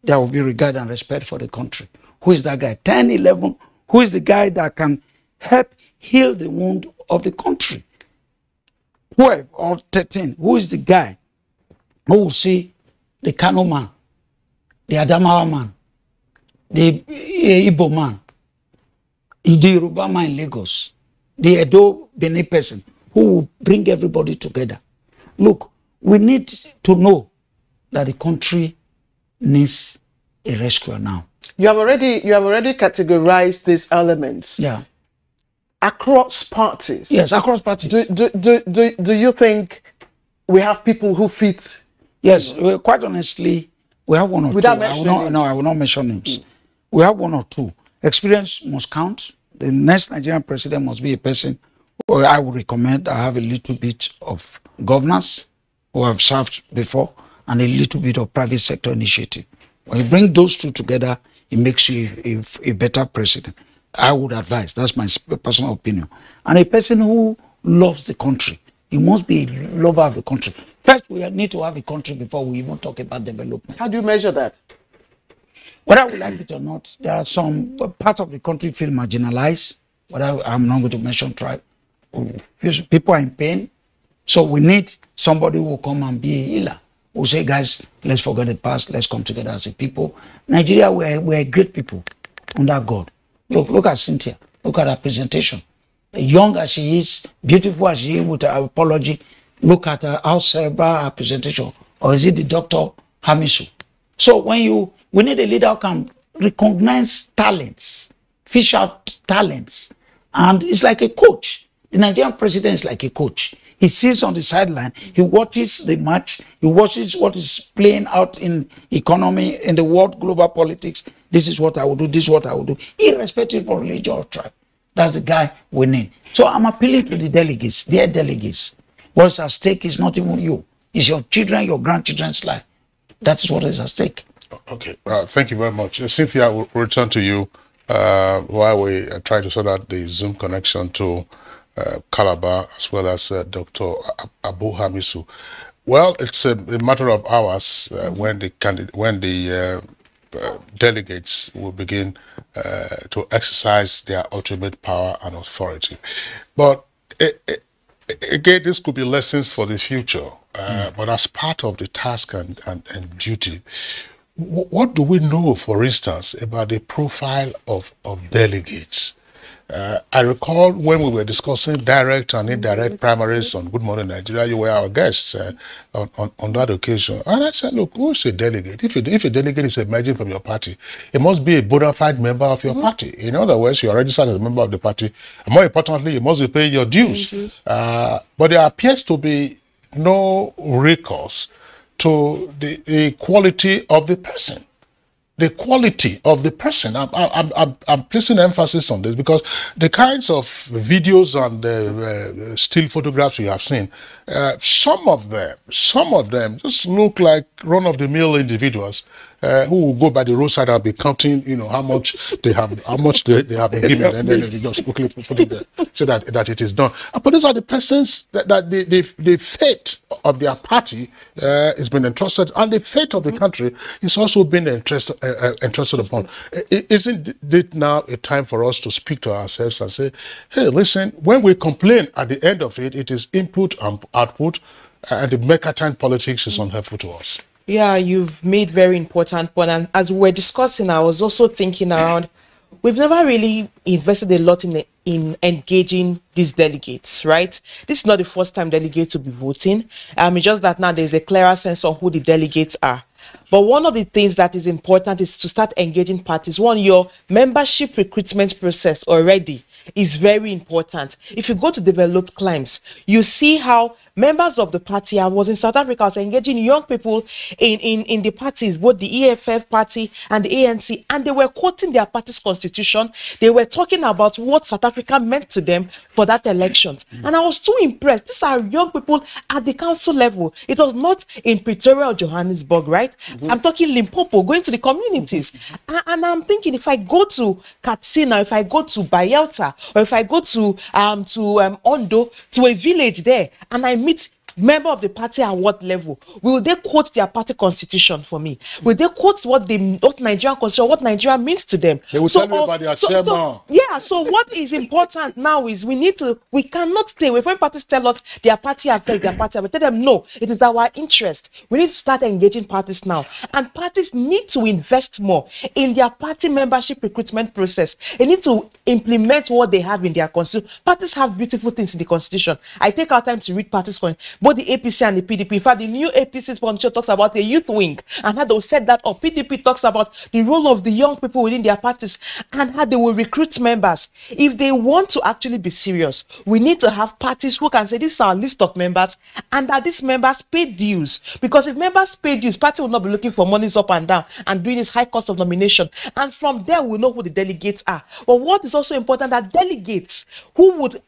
O: there will be regard and respect for the country? Who is that guy? 10, 11, who is the guy that can help heal the wound of the country? 12 or 13, who is the guy who will see the Kano man, the Adamawa man, the Igbo man, the Yoruba man in Lagos, the Edo Benin person, who will bring everybody together? Look, we need to know that the country needs a rescuer now.
A: You have already categorized these elements.
O: Yeah.
A: Across parties.
O: Yes, across parties.
A: Do you think we have people who fit?
O: Yes, quite honestly, we have one or
A: Without
O: two. I will not mention names. We have one or two. Experience must count. The next Nigerian president must be a person who I would recommend I have a little bit of governance, who have served before, and a little bit of private sector initiative. When you bring those two together, it makes you a better president. I would advise, that's my personal opinion. And a person who loves the country, he must be a lover of the country. First, we need to have a country before we even talk about development.
A: How do you measure that?
O: Whether we like it or not, there are some parts of the country feel marginalized. I'm not going to mention tribe. People are in pain. So we need somebody who will come and be a healer. Who say, guys, let's forget the past. Let's come together as a people. Nigeria, we're great people under God. Look at Cynthia. Look at her presentation. Young as she is, beautiful as she is with her apology. Look at her, how cerebral her presentation. Or is it the Dr. Hamisu? So we need a leader who can recognize talents, fish out talents. And it's like a coach. The Nigerian president is like a coach. He sits on the sideline, he watches the match, he watches what is playing out in economy, in the world, global politics. This is what I will do, this is what I will do, irrespective of religion or tribe.
R: That's the guy winning. So I'm appealing to the delegates, dear delegates. What's at stake is not even you. It's your children, your grandchildren's life. That is what is at stake.
B: Okay, thank you very much. Cynthia, we'll return to you while we try to sort out the Zoom connection to Calabar as well as Dr. Abu Hamisu. Well, it's a matter of hours when the delegates will begin to exercise their ultimate power and authority. But again, this could be lessons for the future. But as part of the task and duty, what do we know, for instance, about the profile of delegates? I recall when we were discussing direct and indirect primaries on Good Morning Nigeria, you were our guests on that occasion. And I said, look, who's a delegate? If a delegate is emerging from your party, it must be a bona fide member of your party. In other words, you are registered as a member of the party. And more importantly, you must be paying your dues. But there appears to be no recourse to the quality of the person. The quality of the person. I'm placing emphasis on this because the kinds of videos and still photographs you have seen, some of them just look like run-of-the-mill individuals who will go by the roadside and be counting, how much they have been given, and then they just quickly put it there, so that it is done. But these are the persons that the fate of their party has been entrusted, and the fate of the country is also being entrusted upon. Isn't it now a time for us to speak to ourselves and say, hey, listen, when we complain at the end of it, it is input and output, and the mercantile politics is unhelpful to us.
P: Yeah, you've made very important point. And as we're discussing, I was also thinking around, we've never really invested a lot in engaging these delegates, right? This is not the first time delegates will be voting. It's just that now there's a clearer sense of who the delegates are. But one of the things that is important is to start engaging parties. One, your membership recruitment process already is very important. If you go to developed climes, you see how members of the party, I was in South Africa, I was engaging young people in the parties, both the EFF party and the ANC, and they were quoting their party's constitution. They were talking about what South Africa meant to them for that elections. And I was too impressed. These are young people at the council level. It was not in Pretoria or Johannesburg, right? I'm talking Limpopo, going to the communities. And I'm thinking, if I go to Katsina, if I go to Bayelsa, or if I go to Ondo, to a village there, and I meet member of the party at what level, will they quote their party constitution for me? Will they quote what Nigerian constitution, what Nigeria means to them?
B: They will tell you about their chairman.
P: So what is important now is we cannot stay away. When parties tell us their party affects their party, we tell them no, it is our interest. We need to start engaging parties now. And parties need to invest more in their party membership recruitment process. They need to implement what they have in their constitution. Parties have beautiful things in the constitution. I take our time to read parties' both the APC and the PDP. In fact, the new APC's constitution talks about a youth wing and how they'll set that up. PDP talks about the role of the young people within their parties and how they will recruit members. If they want to actually be serious, we need to have parties who can say this is our list of members and that these members pay dues. Because if members pay dues, party will not be looking for monies up and down and doing this high cost of nomination. And from there, we'll know who the delegates are. But what is also important, that delegates who would...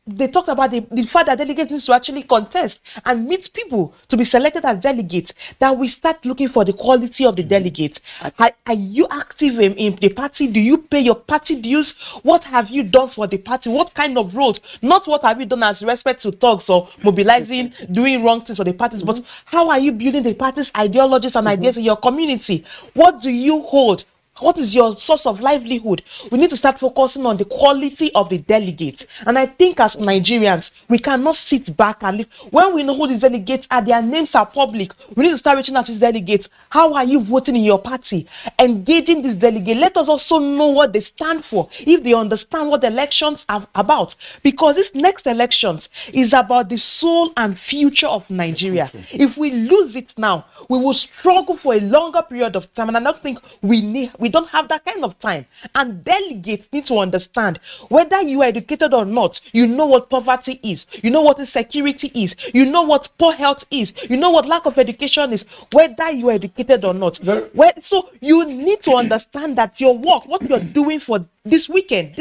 P: They talked about the fact that delegates need to actually contest and meet people to be selected as delegates, that we start looking for the quality of the delegates. Are you active in the party? Do you pay your party dues? What have you done for the party? What kind of roles? Not what have you done as respect to thugs or mobilizing, doing wrong things for the parties, but how are you building the party's ideologies and ideas in your community? What do you hold? What is your source of livelihood? We need to start focusing on the quality of the delegates. And I think as Nigerians, we cannot sit back and live. When we know who these delegates are, their names are public, we need to start reaching out to these delegates. How are you voting in your party? Engaging these delegates. Let us also know what they stand for, if they understand what the elections are about. Because this next elections is about the soul and future of Nigeria. If we lose it now, we will struggle for a longer period of time. And I don't think we don't have that kind of time. And delegates need to understand, whether you are educated or not, you know what poverty is, you know what insecurity is, you know what poor health is, you know what lack of education is, whether you are educated or not. So you need to understand that your work, what you're doing for this weekend,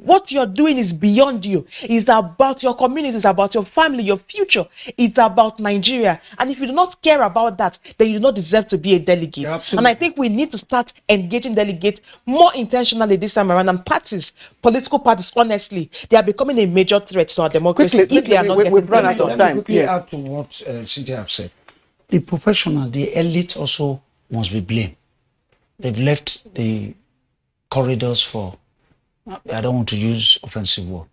P: what you're doing is beyond you. It's about your community, it's about your family, your future. It's about Nigeria. And if you do not care about that, then you do not deserve to be a delegate. And I think we need to start engaging delegates more intentionally this time around. And parties, political parties, honestly, they are becoming a major threat to our democracy if they are not getting
R: we've run out of time. Let me quickly add to what Cynthia have said. The professional, the elite also must be blamed. They've left the corridors for, I don't want to use offensive word,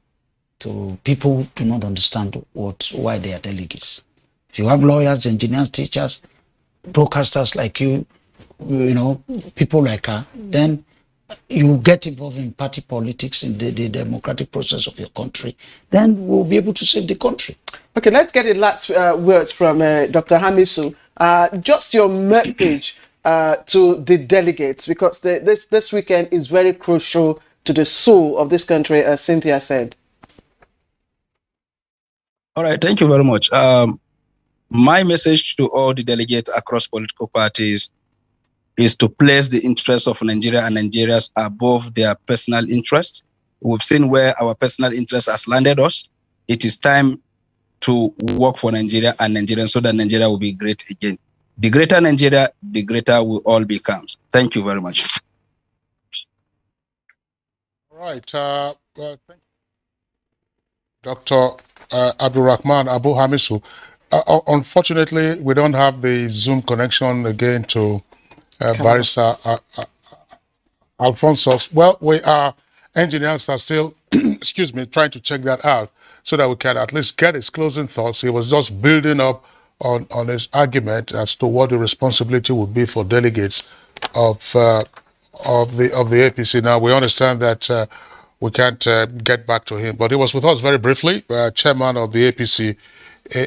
R: to people who do not understand why they are delegates. If you have lawyers, engineers, teachers, broadcasters like you know, people like her, then you get involved in party politics, in the democratic process of your country, then we'll be able to save the country.
A: Okay, let's get the last words from Dr. Hamisu. Just your message to the delegates, because this weekend is very crucial to the soul of this country, as Cynthia said.
Q: All right, thank you very much. My message to all the delegates across political parties is to place the interests of Nigeria and Nigerians above their personal interests. We've seen where our personal interest has landed us. It is time to work for Nigeria and Nigerians so that Nigeria will be great again. The greater Nigeria, the greater we all become. Thank you very much.
B: All right. Thank you. Dr. Abdulrahman Abu Hamisu. Unfortunately, we don't have the Zoom connection again to Barrister Alphonsus. Well, our engineers are still, excuse me, trying to check that out so that we can at least get his closing thoughts. He was just building up on his argument as to what the responsibility would be for delegates of the APC. Now, we understand that we can't get back to him, but he was with us very briefly, chairman of the APC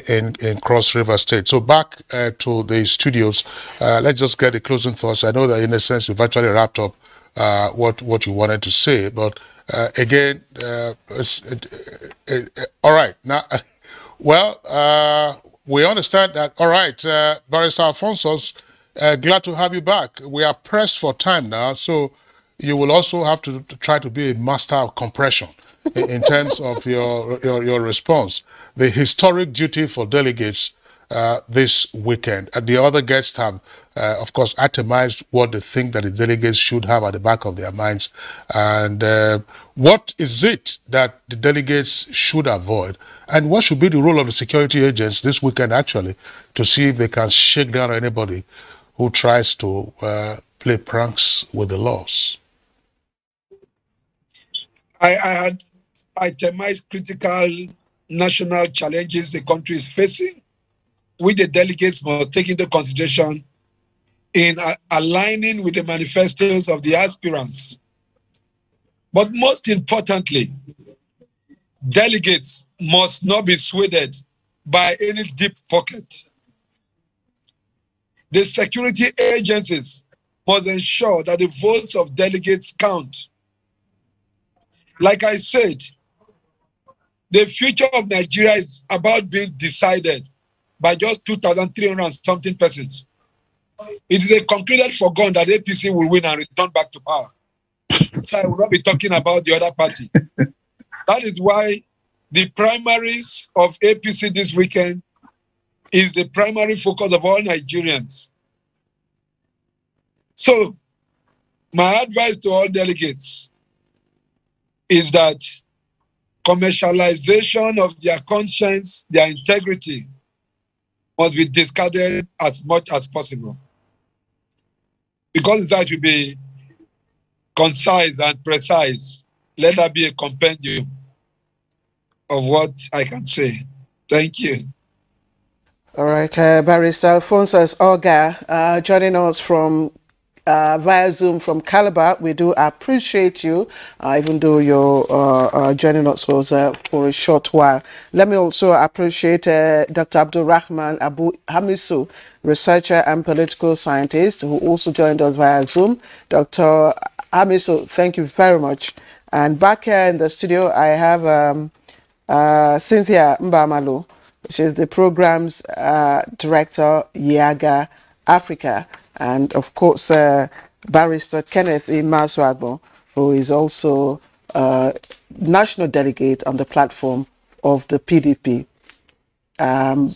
B: in Cross River State. So back to the studios, let's just get the closing thoughts. I know that in a sense you've actually wrapped up what you wanted to say, but again, all right. Now, well, we understand that. All right, Barrister Alphonsus, glad to have you back. We are pressed for time now, so you will also have to try to be a master of compression in terms of your response. The historic duty for delegates this weekend. And the other guests have, of course, itemized what they think that the delegates should have at the back of their minds. And what is it that the delegates should avoid? And what should be the role of the security agents this weekend, actually, to see if they can shake down anybody who tries to play pranks with the laws?
S: I had itemized critical national challenges the country is facing, which the delegates must take into consideration in aligning with the manifestos of the aspirants. But most importantly, delegates must not be swayed by any deep pocket. The security agencies must ensure that the votes of delegates count. Like I said, the future of Nigeria is about being decided by just 2,300 and something persons. It is a concluded forgone that APC will win and return back to power. So I will not be talking about the other party. That is why the primaries of APC this weekend is the primary focus of all Nigerians. So my advice to all delegates is that commercialization of their conscience, their integrity, must be discarded as much as possible. Because that should be concise and precise, let that be a compendium of what I can say. Thank you.
A: All right, Barrister Alphonsus Oga, joining us from via Zoom from Calabar. We do appreciate you, even though you're joining us was for a short while. Let me also appreciate Dr. Abdulrahman Abu Hamisu, researcher and political scientist, who also joined us via Zoom. Dr. Hamisu, thank you very much. And back here in the studio, I have Cynthia Mbamalu. She's the program's director, YAGA Africa. And of course, Barrister Kenneth Imaswagbo, who is also national delegate on the platform of the PDP.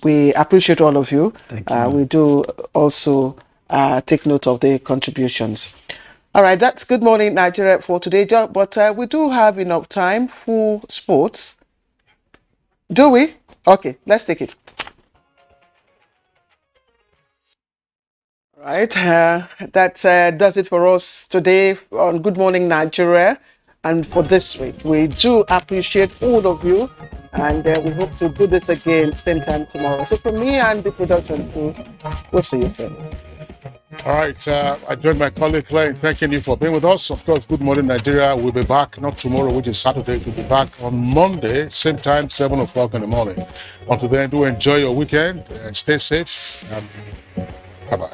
A: We appreciate all of you.
O: Thank you.
A: We do also take note of the contributions. All right, that's Good Morning Nigeria for today, but we do have enough time for sports. Do we? Okay, let's take it. All right, that does it for us today on Good Morning Nigeria. And for this week, we do appreciate all of you, and we hope to do this again same time tomorrow. So from me and the production crew, we'll see you soon.
B: All right, I join my colleague Claire in thanking you for being with us. Of course, Good Morning Nigeria will be back, not tomorrow, which is Saturday. We'll be back on Monday, same time, 7 o'clock in the morning. Until then, do enjoy your weekend and stay safe. Bye-bye.